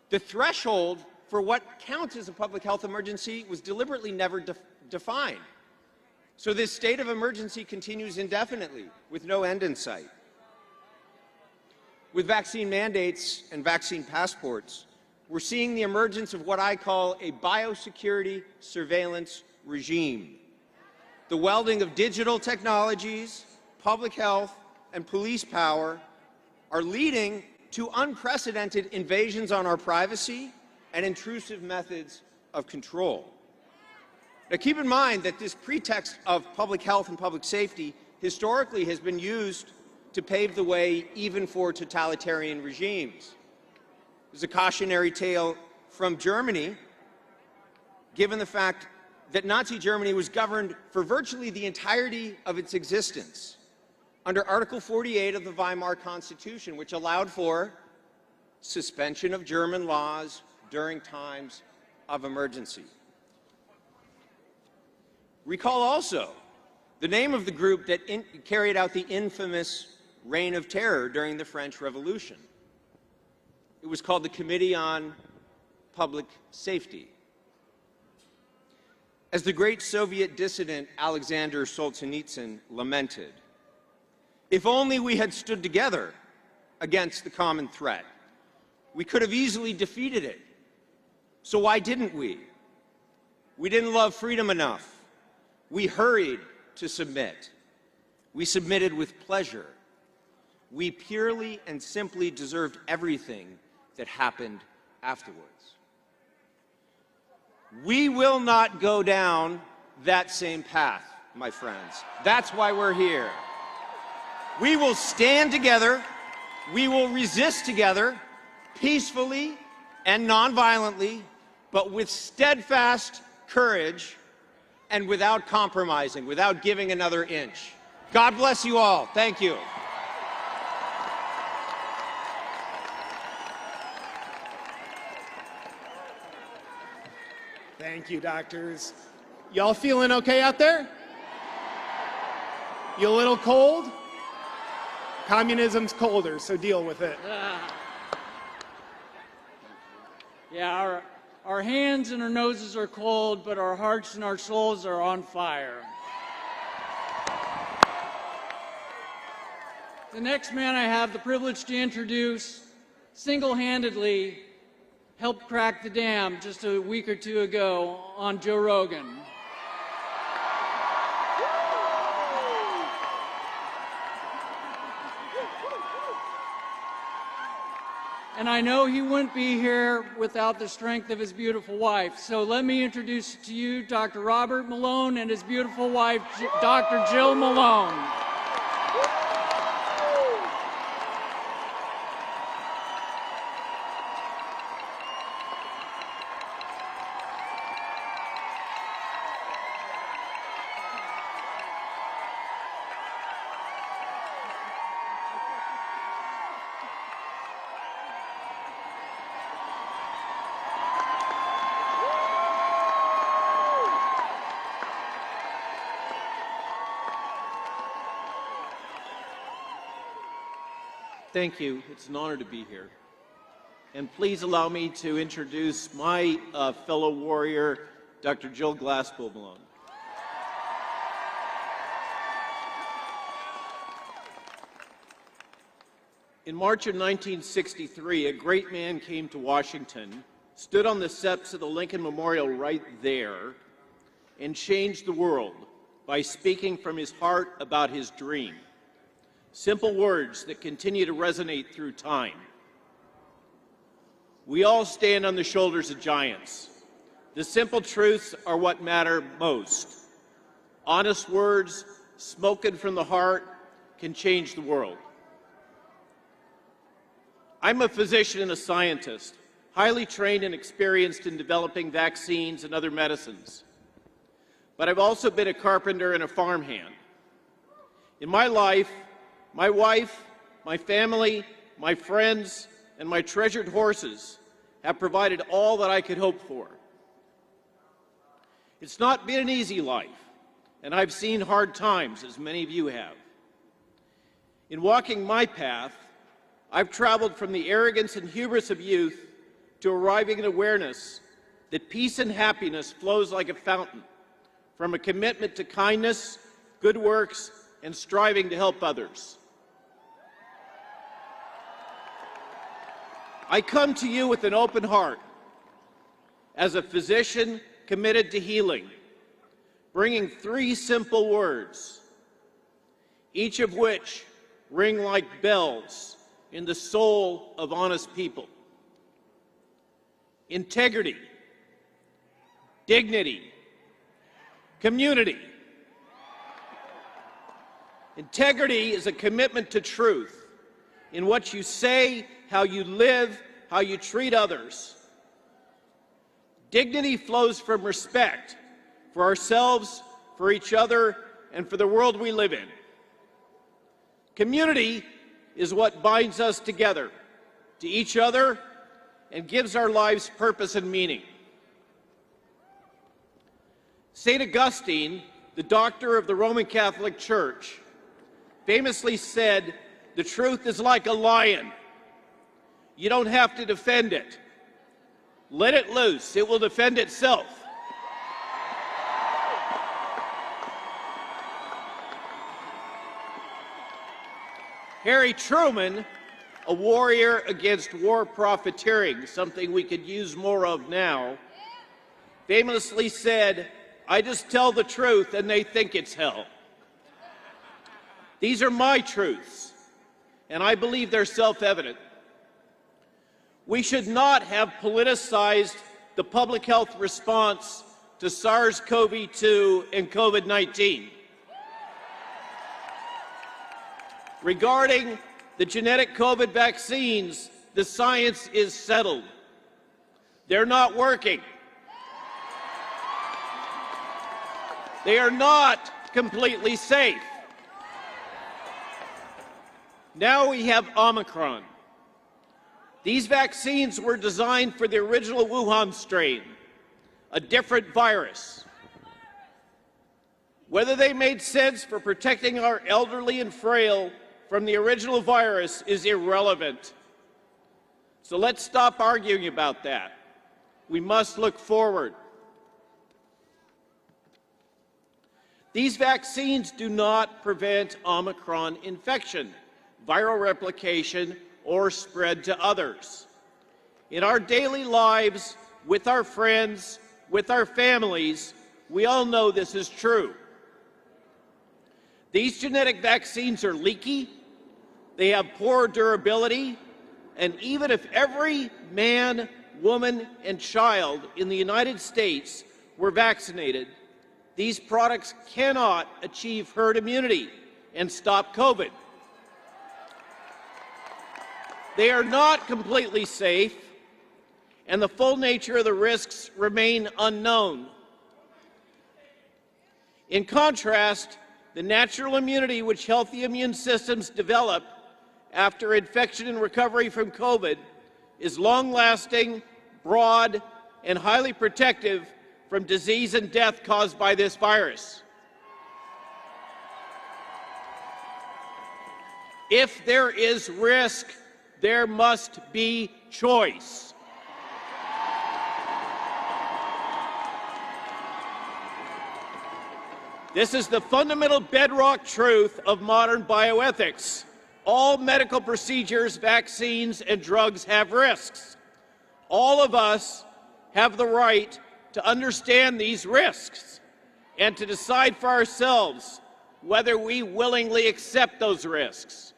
The threshold for what counts as a public health emergency was deliberately never defined. So this state of emergency continues indefinitely with no end in sight. With vaccine mandates and vaccine passports, we're seeing the emergence of what I call a biosecurity surveillance regime. The welding of digital technologies, public health, and police power are leading to unprecedented invasions on our privacy and intrusive methods of control. Now, keep in mind that this pretext of public health and public safety historically has been used to pave the way even for totalitarian regimes. There's a cautionary tale from Germany, given the fact that Nazi Germany was governed for virtually the entirety of its existence under Article 48 of the Weimar Constitution, which allowed for suspension of German laws during times of emergency. Recall also the name of the group that carried out the infamous Reign of Terror during the French Revolution. It was called the Committee on Public Safety. As the great Soviet dissident Alexander Solzhenitsyn lamented, "If only we had stood together against the common threat, we could have easily defeated it. So why didn't we? We didn't love freedom enough. We hurried to submit. We submitted with pleasure. We purely and simply deserved everything that happened afterwards." We will not go down that same path, my friends. That's why we're here. We will stand together. We will resist together, peacefully and nonviolently, but with steadfast courage and without compromising, without giving another inch. God bless you all. Thank you. Thank you, doctors. Y'all feeling okay out there? You a little cold? Communism's colder, so deal with it. Yeah, our hands and our noses are cold, but our hearts and our souls are on fire. The next man I have the privilege to introduce single-handedly helped crack the dam just a week or two ago on Joe Rogan. And I know he wouldn't be here without the strength of his beautiful wife. So let me introduce to you Dr. Robert Malone and his beautiful wife, Dr. Jill Malone. Thank you. It's an honor to be here. And please allow me to introduce my fellow warrior, Dr. Jill Glasspool Malone. In March of 1963, a great man came to Washington, stood on the steps of the Lincoln Memorial right there, and changed the world by speaking from his heart about his dream. Simple words that continue to resonate through time. We all stand on the shoulders of giants. The simple truths are what matter most. Honest words, spoken from the heart, can change the world. I'm a physician and a scientist, highly trained and experienced in developing vaccines and other medicines. But I've also been a carpenter and a farmhand. In my life, my wife, my family, my friends, and my treasured horses have provided all that I could hope for. It's not been an easy life, and I've seen hard times, as many of you have. In walking my path, I've traveled from the arrogance and hubris of youth to arriving at awareness that peace and happiness flows like a fountain from a commitment to kindness, good works, and striving to help others. I come to you with an open heart as a physician committed to healing, bringing 3 simple words, each of which ring like bells in the soul of honest people. Integrity, dignity, community. Integrity is a commitment to truth in what you say, how you live, how you treat others. Dignity flows from respect for ourselves, for each other, and for the world we live in. Community is what binds us together to each other and gives our lives purpose and meaning. St. Augustine, the doctor of the Roman Catholic Church, famously said, "The truth is like a lion. You don't have to defend it. Let it loose. It will defend itself." Harry Truman, a warrior against war profiteering, something we could use more of now, famously said, "I just tell the truth and they think it's hell." These are my truths, and I believe they're self-evident. We should not have politicized the public health response to SARS-CoV-2 and COVID-19. Regarding the genetic COVID vaccines, the science is settled. They're not working. They are not completely safe. Now we have Omicron. These vaccines were designed for the original Wuhan strain, a different virus. Whether they made sense for protecting our elderly and frail from the original virus is irrelevant. So let's stop arguing about that. We must look forward. These vaccines do not prevent Omicron infection, viral replication, or spread to others. In our daily lives, with our friends, with our families, we all know this is true. These genetic vaccines are leaky, they have poor durability, and even if every man, woman, and child in the United States were vaccinated, these products cannot achieve herd immunity and stop COVID. They are not completely safe, and the full nature of the risks remain unknown. In contrast, the natural immunity which healthy immune systems develop after infection and recovery from COVID is long-lasting, broad, and highly protective from disease and death caused by this virus. If there is risk, there must be choice. This is the fundamental bedrock truth of modern bioethics. All medical procedures, vaccines, and drugs have risks. All of us have the right to understand these risks and to decide for ourselves whether we willingly accept those risks.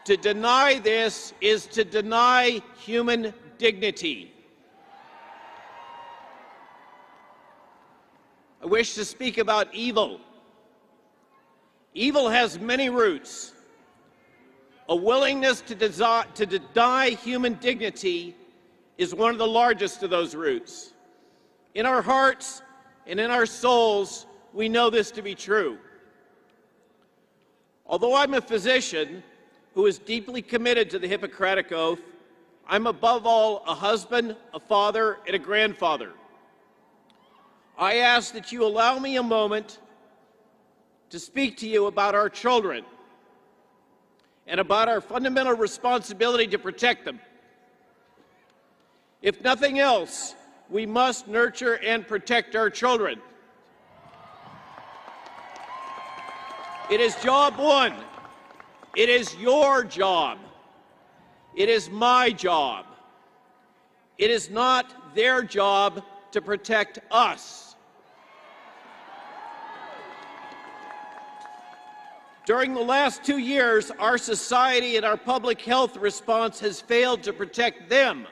To deny this is to deny human dignity. I wish to speak about evil. Evil has many roots. A willingness to deny human dignity is one of the largest of those roots. In our hearts and in our souls, we know this to be true. Although I'm a physician who is deeply committed to the Hippocratic Oath, I'm above all a husband, a father, and a grandfather. I ask that you allow me a moment to speak to you about our children and about our fundamental responsibility to protect them. If nothing else, we must nurture and protect our children. It is job one. It is your job. It is my job. It is not their job to protect us. During the last 2 years, our society and our public health response has failed to protect them.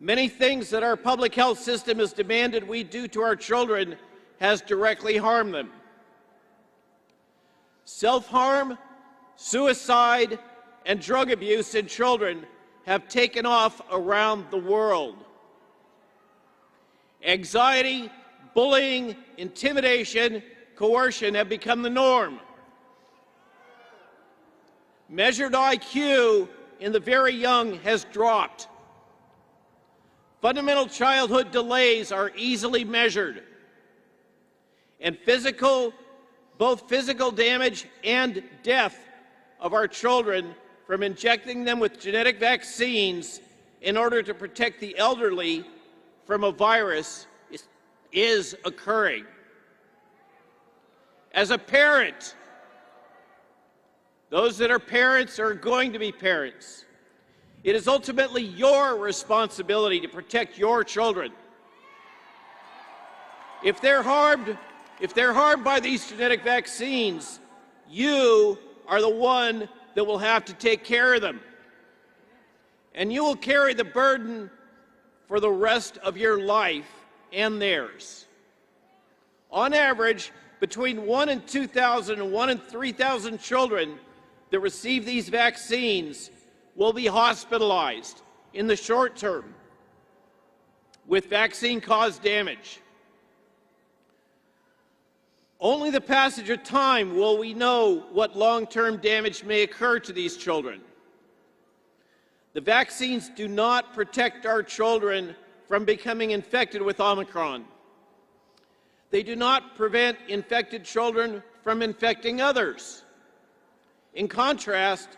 Many things that our public health system has demanded we do to our children has directly harmed them. Self-harm, suicide, and drug abuse in children have taken off around the world. Anxiety, bullying, intimidation, coercion have become the norm. Measured IQ in the very young has dropped. Fundamental childhood delays are easily measured. And both physical damage and death of our children from injecting them with genetic vaccines in order to protect the elderly from a virus is occurring. As a parent, those that are parents or are going to be parents, it is ultimately your responsibility to protect your children. If they're harmed by these genetic vaccines, you are the one that will have to take care of them. And you will carry the burden for the rest of your life and theirs. On average, between 1 in 2,000 and 1 in 3,000 children that receive these vaccines will be hospitalized in the short term with vaccine-caused damage. Only the passage of time will we know what long-term damage may occur to these children. The vaccines do not protect our children from becoming infected with Omicron. They do not prevent infected children from infecting others. In contrast,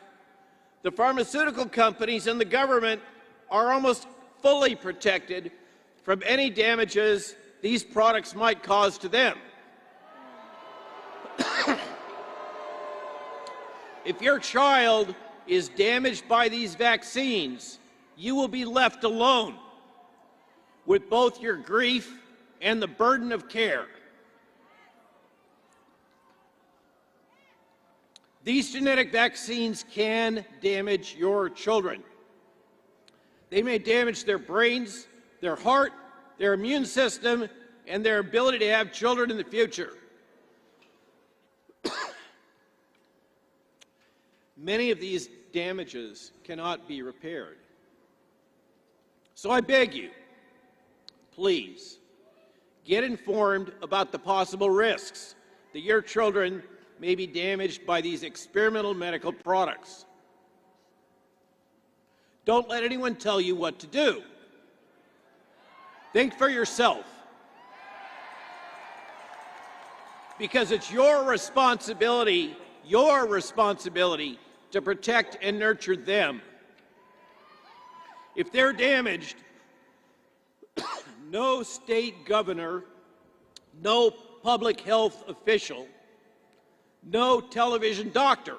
the pharmaceutical companies and the government are almost fully protected from any damages these products might cause to them. If your child is damaged by these vaccines, you will be left alone with both your grief and the burden of care. These genetic vaccines can damage your children. They may damage their brains, their heart, their immune system, and their ability to have children in the future. Many of these damages cannot be repaired. So I beg you, please, get informed about the possible risks that your children may be damaged by these experimental medical products. Don't let anyone tell you what to do. Think for yourself. Because it's your responsibility to protect and nurture them. If they're damaged, no state governor, no public health official, no television doctor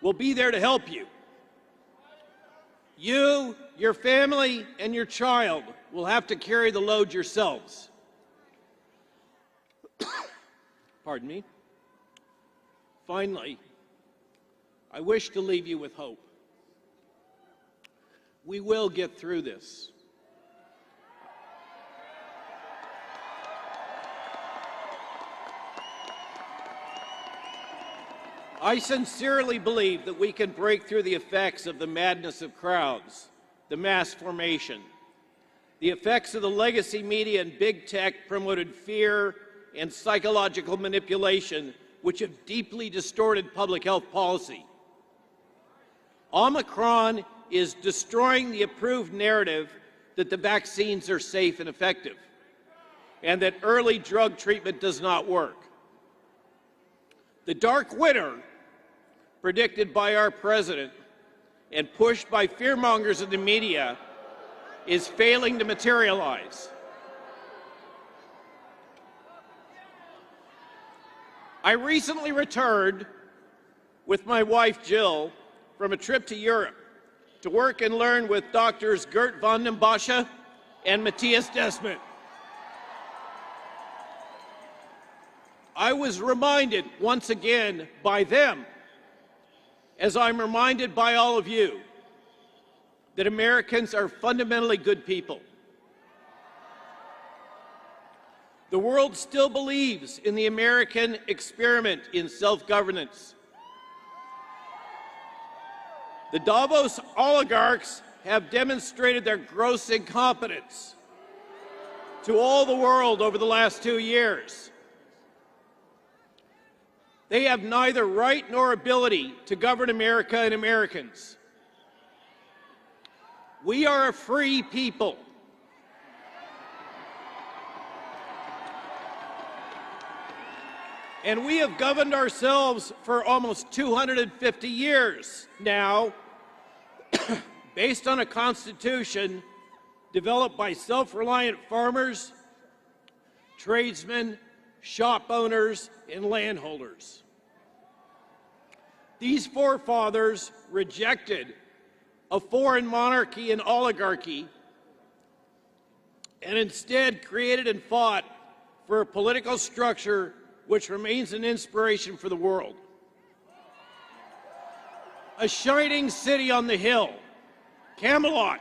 will be there to help you. You, your family, and your child will have to carry the load yourselves. Pardon me. Finally, I wish to leave you with hope. We will get through this. I sincerely believe that we can break through the effects of the madness of crowds, the mass formation, the effects of the legacy media and big tech promoted fear and psychological manipulation, which have deeply distorted public health policy. Omicron is destroying the approved narrative that the vaccines are safe and effective, and that early drug treatment does not work. The dark winter predicted by our president and pushed by fearmongers in the media is failing to materialize. I recently returned with my wife Jill from a trip to Europe to work and learn with doctors Gert van den Bosche and Matthias Desmet. I was reminded once again by them, as I'm reminded by all of you, that Americans are fundamentally good people. The world still believes in the American experiment in self-governance. The Davos oligarchs have demonstrated their gross incompetence to all the world over the last 2 years. They have neither right nor ability to govern America and Americans. We are a free people. And we have governed ourselves for almost 250 years now, based on a constitution developed by self-reliant farmers, tradesmen, shop owners, and landholders. These forefathers rejected a foreign monarchy and oligarchy and instead created and fought for a political structure which remains an inspiration for the world. A shining city on the hill, Camelot.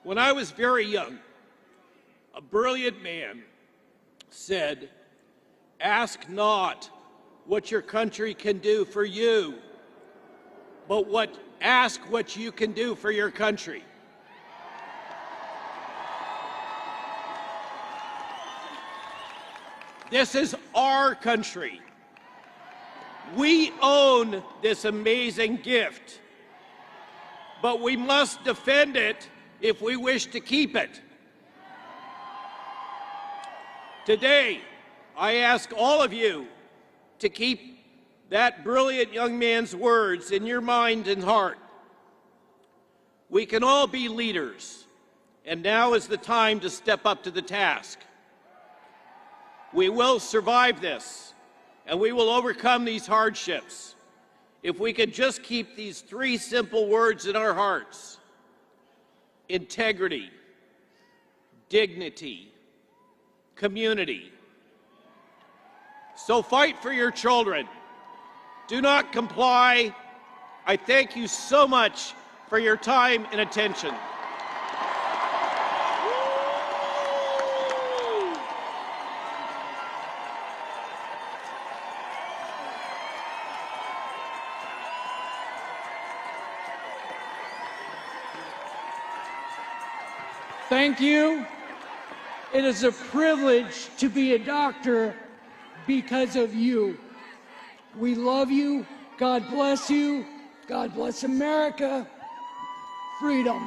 When I was very young, a brilliant man said, "Ask not what your country can do for you, but ask what you can do for your country." This is our country. We own this amazing gift, but we must defend it if we wish to keep it. Today, I ask all of you to keep that brilliant young man's words in your mind and heart. We can all be leaders, and now is the time to step up to the task. We will survive this, and we will overcome these hardships if we could just keep these 3 simple words in our hearts: integrity, dignity, community. So fight for your children. Do not comply. I thank you so much for your time and attention. Thank you. It is a privilege to be a doctor because of you. We love you. God bless you. God bless America. Freedom.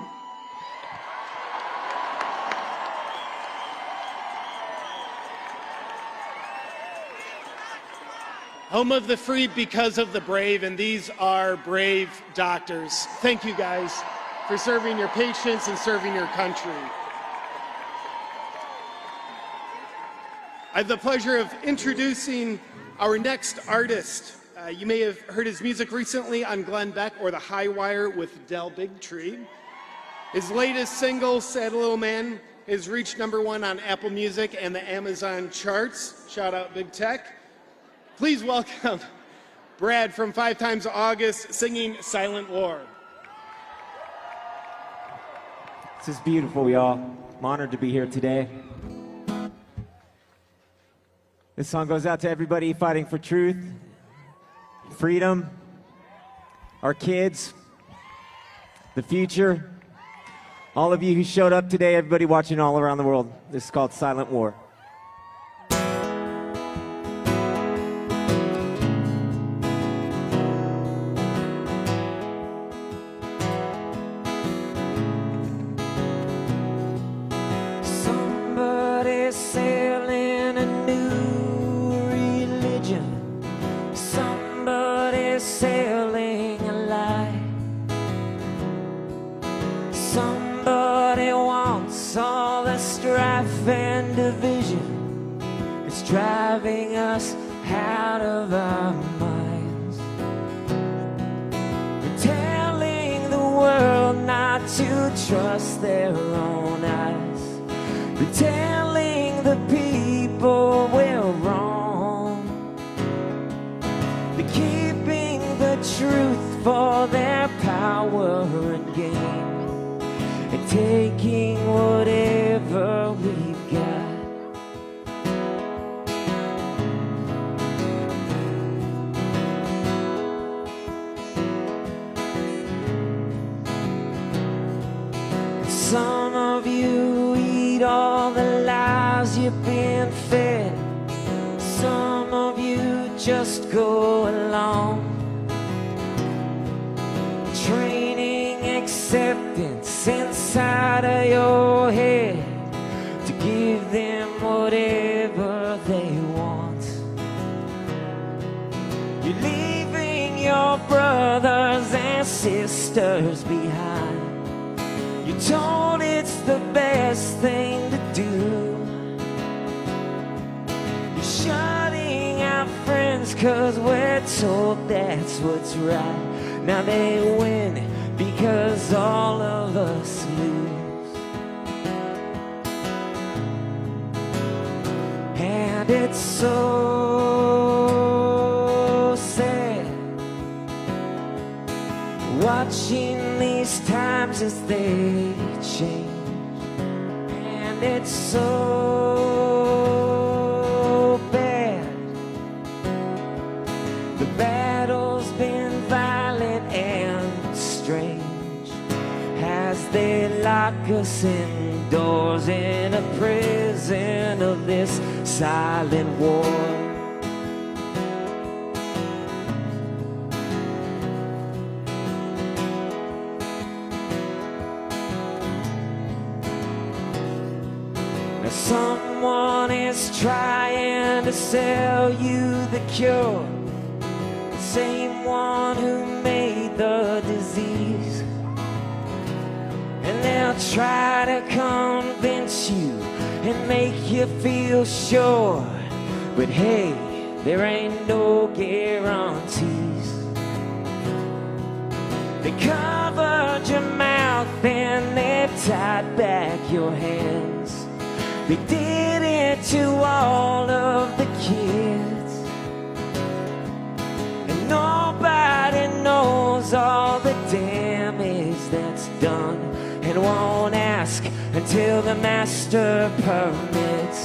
Home of the free because of the brave, and these are brave doctors. Thank you guys for serving your patients and serving your country. I have the pleasure of introducing our next artist. You may have heard his music recently on Glenn Beck or The High Wire with Del Bigtree. His latest single, Sad Little Man, has reached #1 on Apple Music and the Amazon charts. Shout out Big Tech. Please welcome Brad from 5 Times August singing Silent War. This is beautiful, y'all. I'm honored to be here today. This song goes out to everybody fighting for truth, freedom, our kids, the future, all of you who showed up today, everybody watching all around the world. This is called Silent War. Somebody's selling a new religion. and division is driving us out of our minds. We're telling the world not to trust their own eyes. We're telling the people we're wrong. They're keeping the truth for their power and gain, and taking whatever we've got. Some of you eat all the lies you've been fed. Some of you just go along, training acceptance inside of your head to give them whatever they want. You're leaving your brothers and sisters behind. You're told it's the best thing to do. You're shutting out friends 'cause we're told that's what's right. Now they win because all of us lose. And it's so sad watching these times as they change. And it's so bad. The battle's been violent and strange as they lock us indoors in a prison of this silent war. Someone is trying to sell you the cure, the same one who made the disease. And they'll try to convince you and make you feel sure, but hey, there ain't no guarantees. They covered your mouth and they've tied back your hands. They did it to all of the kids, and nobody knows all the damage that's done, and won't ask until the master permits.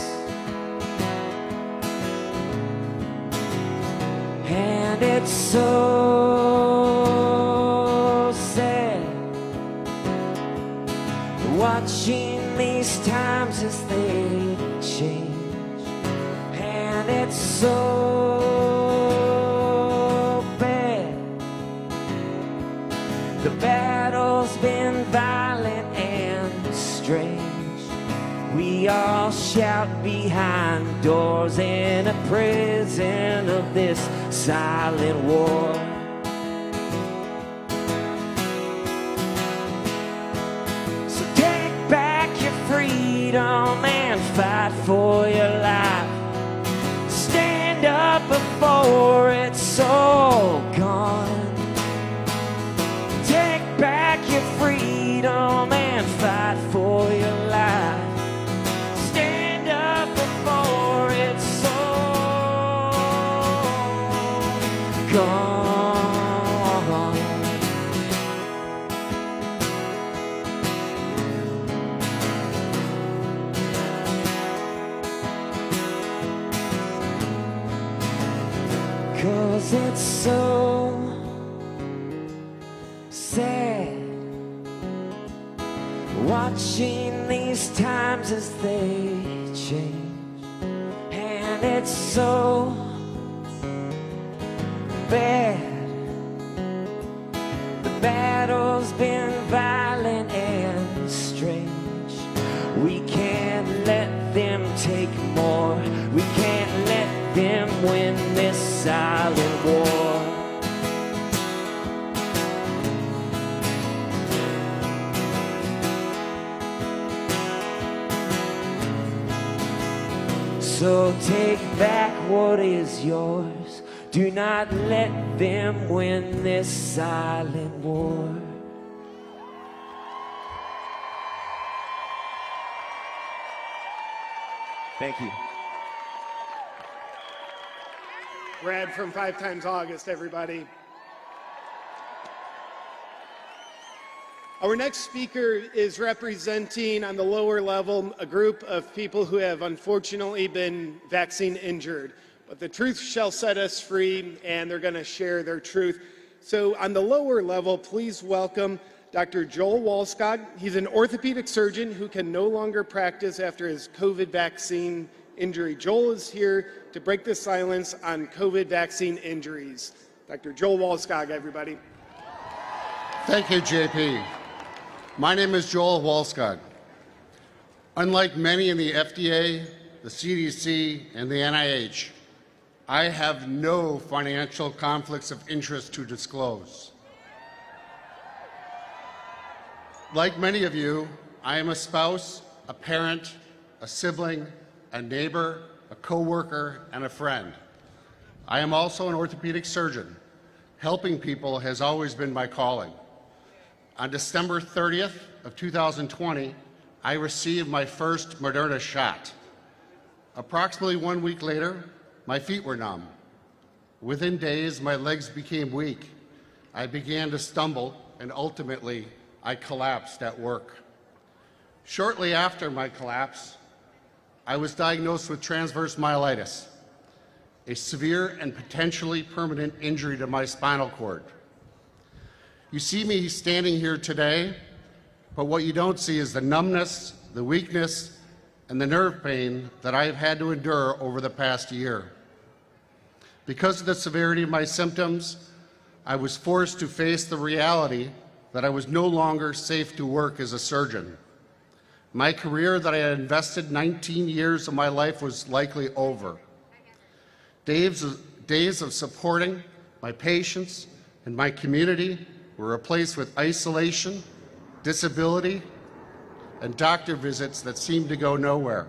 And it's so sad watching these times as they change. And it's so bad. The battle's been violent and strange. We all shout behind doors in a prison of this silent war. Freedom and fight for your life. Stand up before it's all gone. Take back your freedom and fight for your life. Stand up before it's all gone. 'Cause it's so sad watching these times as they change. And it's so bad. The battle's been violent and strange. We can't let them take more. We can't let them win this silent war. So take back what is yours. Do not let them win this silent war. Thank you. Brad from 5 Times August, everybody. Our next speaker is representing on the lower level a group of people who have unfortunately been vaccine injured. But the truth shall set us free, and they're going to share their truth. So on the lower level, please welcome Dr. Joel Wallskog. He's an orthopedic surgeon who can no longer practice after his COVID vaccine injury. Joel is here to break the silence on COVID vaccine injuries. Dr. Joel Wallskog, everybody. Thank you, JP. My name is Joel Wallskog. Unlike many in the FDA, the CDC, and the NIH, I have no financial conflicts of interest to disclose. Like many of you, I am a spouse, a parent, a sibling, a neighbor, a coworker, and a friend. I am also an orthopedic surgeon. Helping people has always been my calling. On December 30th of 2020, I received my first Moderna shot. Approximately 1 week later, my feet were numb. Within days, my legs became weak. I began to stumble, and ultimately, I collapsed at work. Shortly after my collapse, I was diagnosed with transverse myelitis, a severe and potentially permanent injury to my spinal cord. You see me standing here today, but what you don't see is the numbness, the weakness, and the nerve pain that I have had to endure over the past year. Because of the severity of my symptoms, I was forced to face the reality that I was no longer safe to work as a surgeon. My career that I had invested 19 years of my life was likely over. Days of supporting my patients and my community were replaced with isolation, disability, and doctor visits that seemed to go nowhere.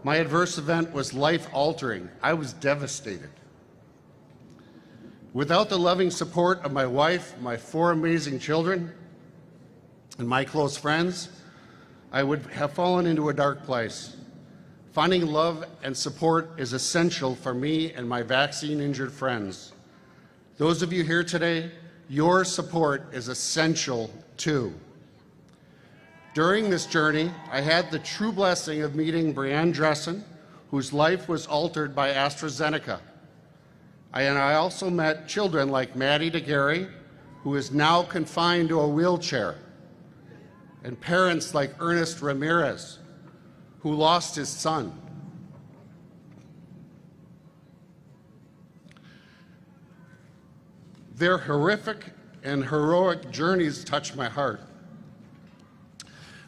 My adverse event was life-altering. I was devastated. Without the loving support of my wife, my 4 amazing children, and my close friends, I would have fallen into a dark place. Finding love and support is essential for me and my vaccine-injured friends. Those of you here today, your support is essential too. During this journey, I had the true blessing of meeting Brianne Dressen, whose life was altered by AstraZeneca. I also met children like Maddie DeGarry, who is now confined to a wheelchair, and parents like Ernest Ramirez, who lost his son. Their horrific and heroic journeys touched my heart.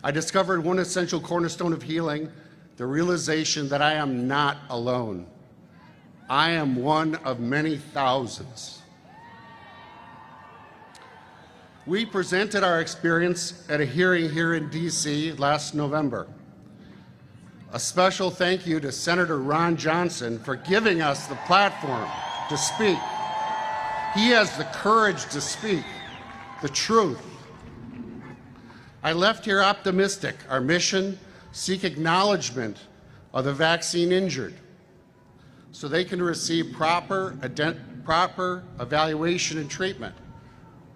I discovered one essential cornerstone of healing, the realization that I am not alone. I am one of many thousands. We presented our experience at a hearing here in DC last November. A special thank you to Senator Ron Johnson for giving us the platform to speak. He has the courage to speak the truth. I left here optimistic. Our mission, seek acknowledgement of the vaccine injured so they can receive proper evaluation and treatment.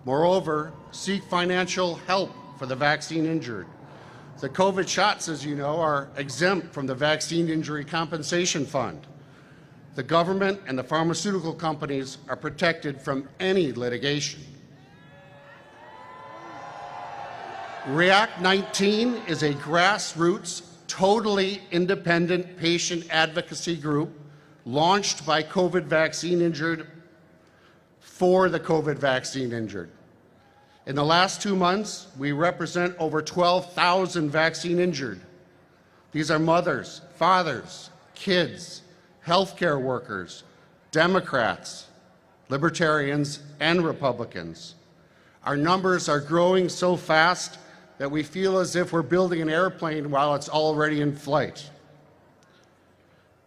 Moreover, seek financial help for the vaccine injured. The COVID shots, as you know, are exempt from the Vaccine Injury Compensation Fund. The government and the pharmaceutical companies are protected from any litigation. React 19 is a grassroots, totally independent patient advocacy group launched by COVID vaccine injured for the COVID vaccine injured. In the last 2 months, we represent over 12,000 vaccine injured. These are mothers, fathers, kids, healthcare workers, Democrats, libertarians, and Republicans. Our numbers are growing so fast that we feel as if we're building an airplane while it's already in flight.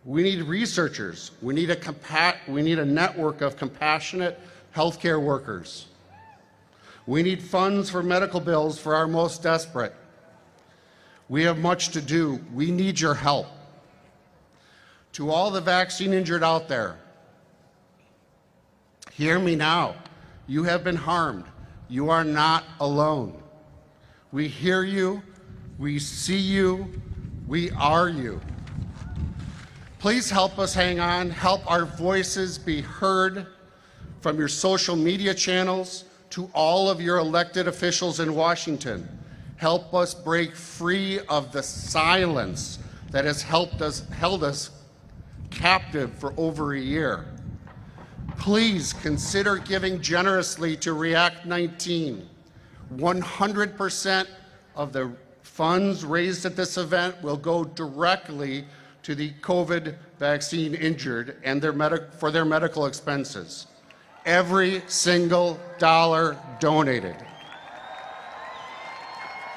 We need researchers. We need a network of compassionate healthcare workers. We need funds for medical bills for our most desperate. We have much to do. We need your help. To all the vaccine injured out there, hear me now. You have been harmed. You are not alone. We hear you. We see you. We are you. Please help us hang on. Help our voices be heard from your social media channels to all of your elected officials in Washington. Help us break free of the silence that has held us captive for over a year. Please consider giving generously to React 19. 100% of the funds raised at this event will go directly to the COVID vaccine injured and for their medical expenses. Every single dollar donated.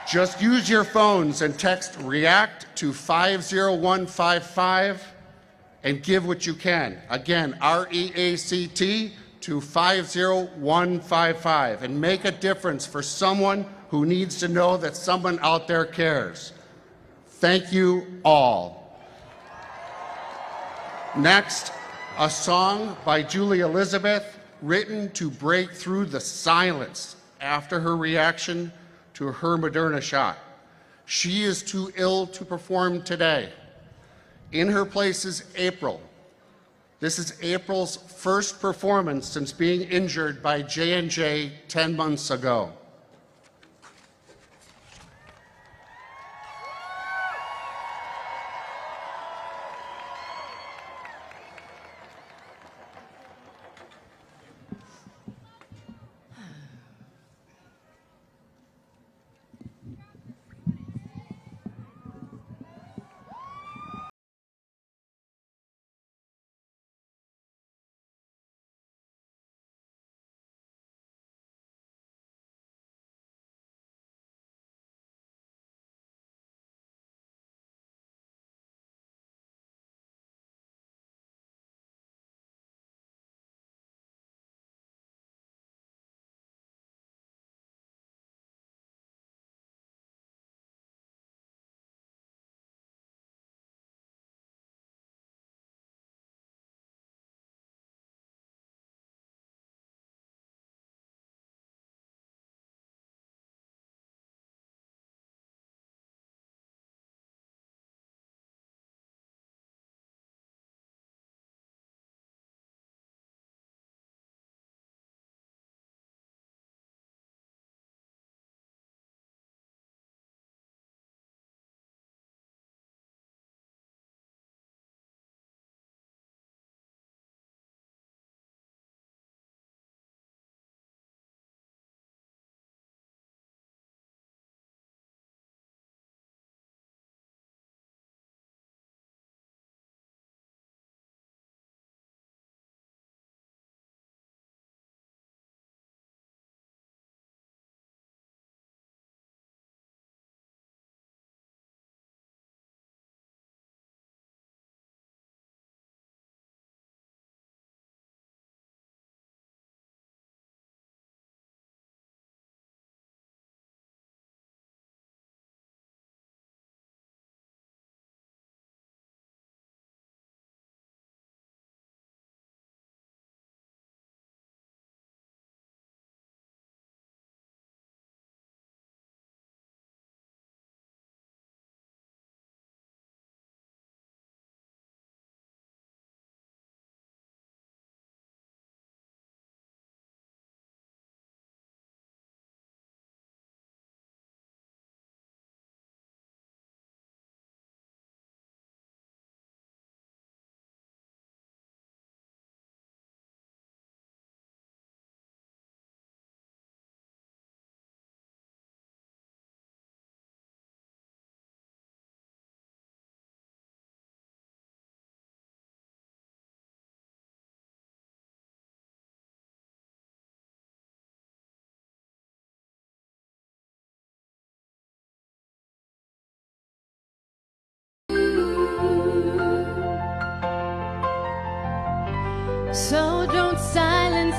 Just use your phones and text REACT to 50155 and give what you can. Again, REACT to 50155 and make a difference for someone who needs to know that someone out there cares. Thank you all. Next, a song by Julie Elizabeth, written to break through the silence after her reaction to her Moderna shot. She is too ill to perform today. In her place is April. This is April's first performance since being injured by J&J 10 months ago.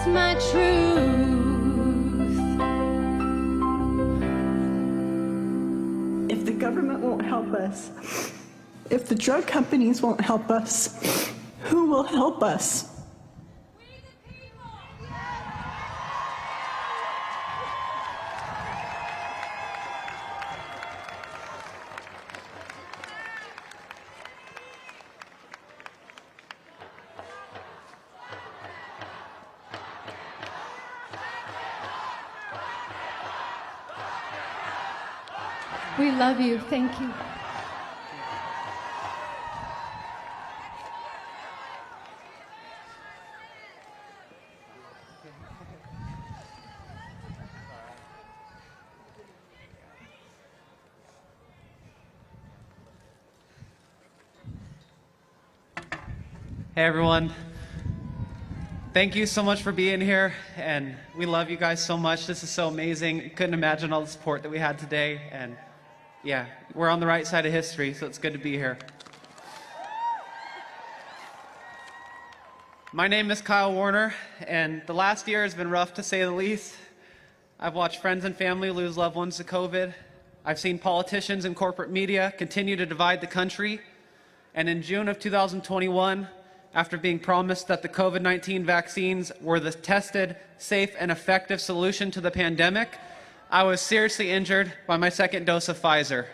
that's my truth. If the government won't help us, if the drug companies won't help us, who will help us? We love you. Thank you. Hey everyone. Thank you so much for being here, and we love you guys so much. This is so amazing. Couldn't imagine all the support that we had today, and yeah, we're on the right side of history, so it's good to be here. My name is Kyle Warner, and the last year has been rough to say the least. I've watched friends and family lose loved ones to COVID. I've seen politicians and corporate media continue to divide the country, and in June of 2021, after being promised that the COVID-19 vaccines were the tested, safe, and effective solution to the pandemic, I was seriously injured by my second dose of Pfizer.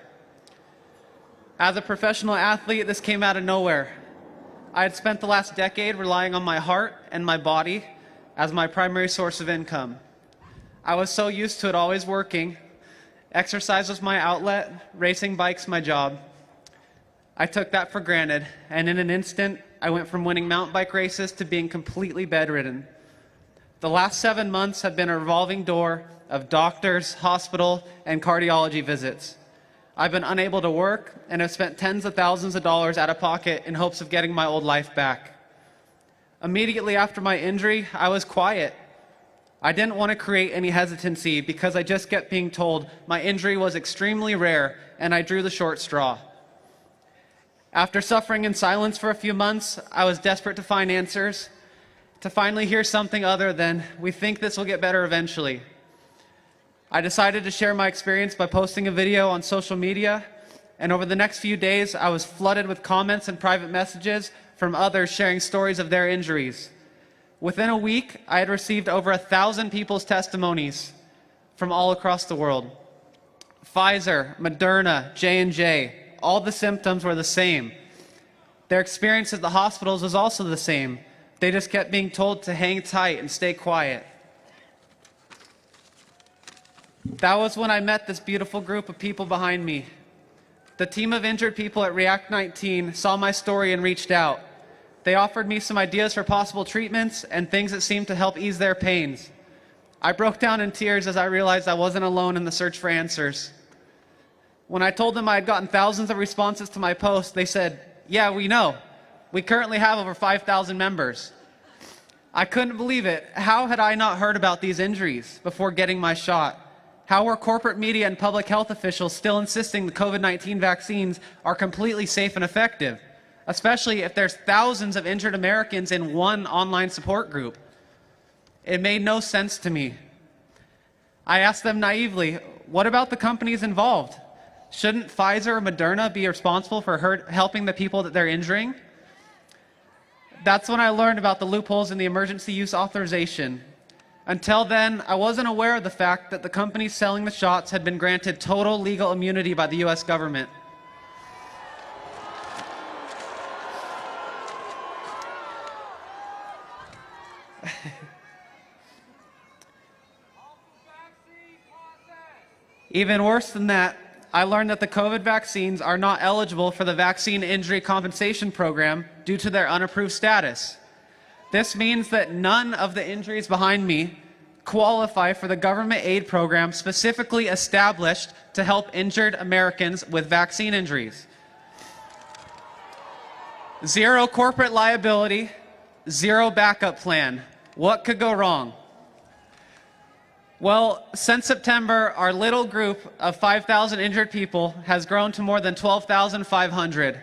As a professional athlete, this came out of nowhere. I had spent the last decade relying on my heart and my body as my primary source of income. I was so used to it always working. Exercise was my outlet, racing bikes my job. I took that for granted, and in an instant, I went from winning mountain bike races to being completely bedridden. The last 7 months have been a revolving door of doctors, hospital, and cardiology visits. I've been unable to work and have spent tens of thousands of dollars out of pocket in hopes of getting my old life back. Immediately after my injury, I was quiet. I didn't want to create any hesitancy because I just kept being told my injury was extremely rare, and I drew the short straw. After suffering in silence for a few months, I was desperate to find answers, to finally hear something other than, "We think this will get better eventually." I decided to share my experience by posting a video on social media, and over the next few days, I was flooded with comments and private messages from others sharing stories of their injuries. Within a week, I had received over 1,000 people's testimonies from all across the world. Pfizer, Moderna, J&J, all the symptoms were the same. Their experience at the hospitals was also the same. They just kept being told to hang tight and stay quiet. That was when I met this beautiful group of people behind me. The team of injured people at React 19 saw my story and reached out. They offered me some ideas for possible treatments and things that seemed to help ease their pains. I broke down in tears as I realized I wasn't alone in the search for answers. When I told them I had gotten thousands of responses to my post, they said, "Yeah, we know. We currently have over 5,000 members." I couldn't believe it. How had I not heard about these injuries before getting my shot? How were corporate media and public health officials still insisting the COVID-19 vaccines are completely safe and effective, especially if there's thousands of injured Americans in one online support group? It made no sense to me. I asked them naively, what about the companies involved? Shouldn't Pfizer or Moderna be responsible for helping the people that they're injuring? That's when I learned about the loopholes in the emergency use authorization. Until then, I wasn't aware of the fact that the companies selling the shots had been granted total legal immunity by the US government. Even worse than that, I learned that the COVID vaccines are not eligible for the Vaccine Injury Compensation Program due to their unapproved status. This means that none of the injuries behind me qualify for the government aid program specifically established to help injured Americans with vaccine injuries. Zero corporate liability, zero backup plan. What could go wrong? Well, since September, our little group of 5,000 injured people has grown to more than 12,500.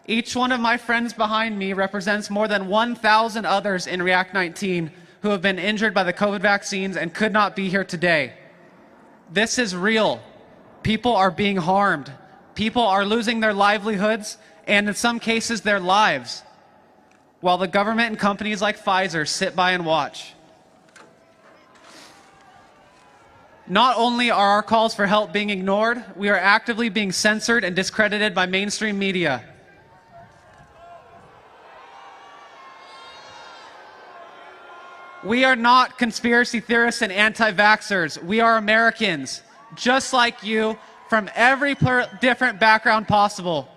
Each one of my friends behind me represents more than 1,000 others in React 19 who have been injured by the COVID vaccines and could not be here today. This is real. People are being harmed. People are losing their livelihoods and in some cases their lives, while the government and companies like Pfizer sit by and watch. Not only are our calls for help being ignored, we are actively being censored and discredited by mainstream media. We are not conspiracy theorists and anti-vaxxers. We are Americans, just like you, from every different background possible.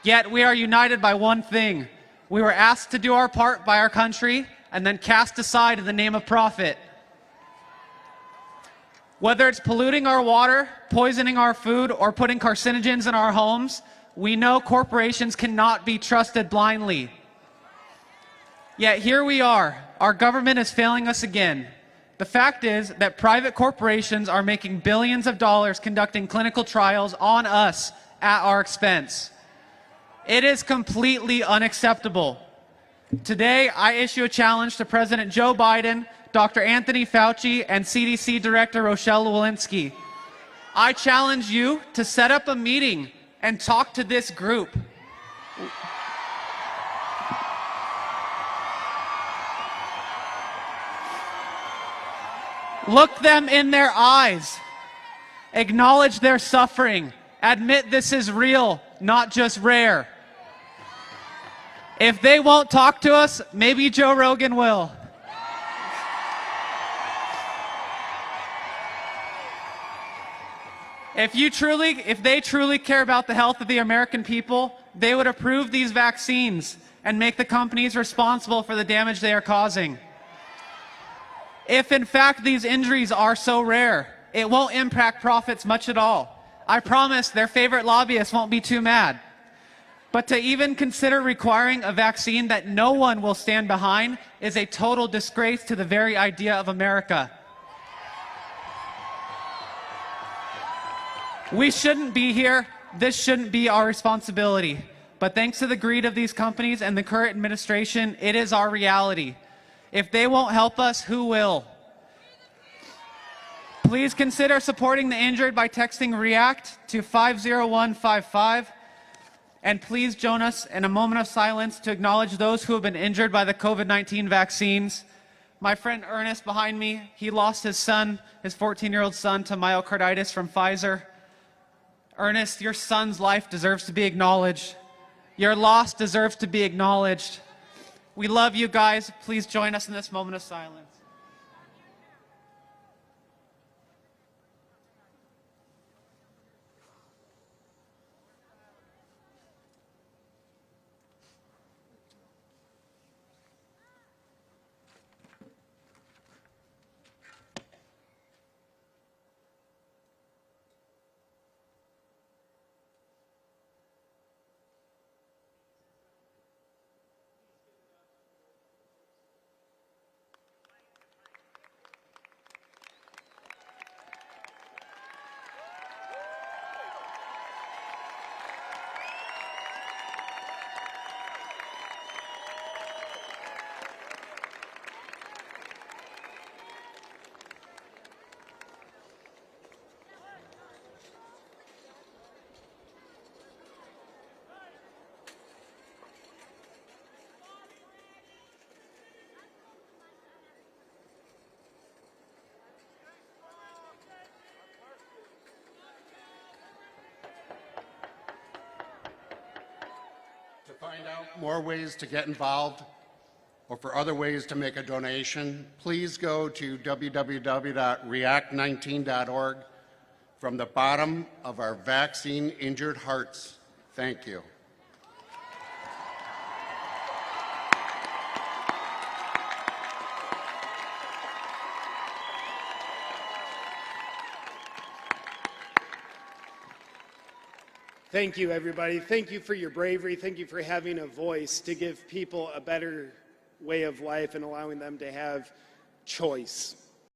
Yet we are united by one thing. We were asked to do our part by our country and then cast aside in the name of profit. Whether it's polluting our water, poisoning our food, or putting carcinogens in our homes, we know corporations cannot be trusted blindly. Yet here we are. Our government is failing us again. The fact is that private corporations are making billions of dollars conducting clinical trials on us at our expense. It is completely unacceptable. Today, I issue a challenge to President Joe Biden, Dr. Anthony Fauci, and CDC Director Rochelle Walensky. I challenge you to set up a meeting and talk to this group. Look them in their eyes. Acknowledge their suffering. Admit this is real, not just rare. If they won't talk to us, maybe Joe Rogan will. If they truly care about the health of the American people, they would approve these vaccines and make the companies responsible for the damage they are causing. If in fact these injuries are so rare, it won't impact profits much at all. I promise their favorite lobbyists won't be too mad. But to even consider requiring a vaccine that no one will stand behind is a total disgrace to the very idea of America. We shouldn't be here. This shouldn't be our responsibility. But thanks to the greed of these companies and the current administration, it is our reality. If they won't help us, who will? Please consider supporting the injured by texting REACT to 50155. And please join us in a moment of silence to acknowledge those who have been injured by the COVID-19 vaccines. My friend Ernest behind me, he lost his son, his 14-year-old son, to myocarditis from Pfizer. Ernest, your son's life deserves to be acknowledged. Your loss deserves to be acknowledged. We love you guys. Please join us in this moment of silence. To find out more ways to get involved or for other ways to make a donation, please go to www.react19.org from the bottom of our vaccine-injured hearts. Thank you. Thank you, everybody. Thank you for your bravery. Thank you for having a voice to give people a better way of life and allowing them to have choice.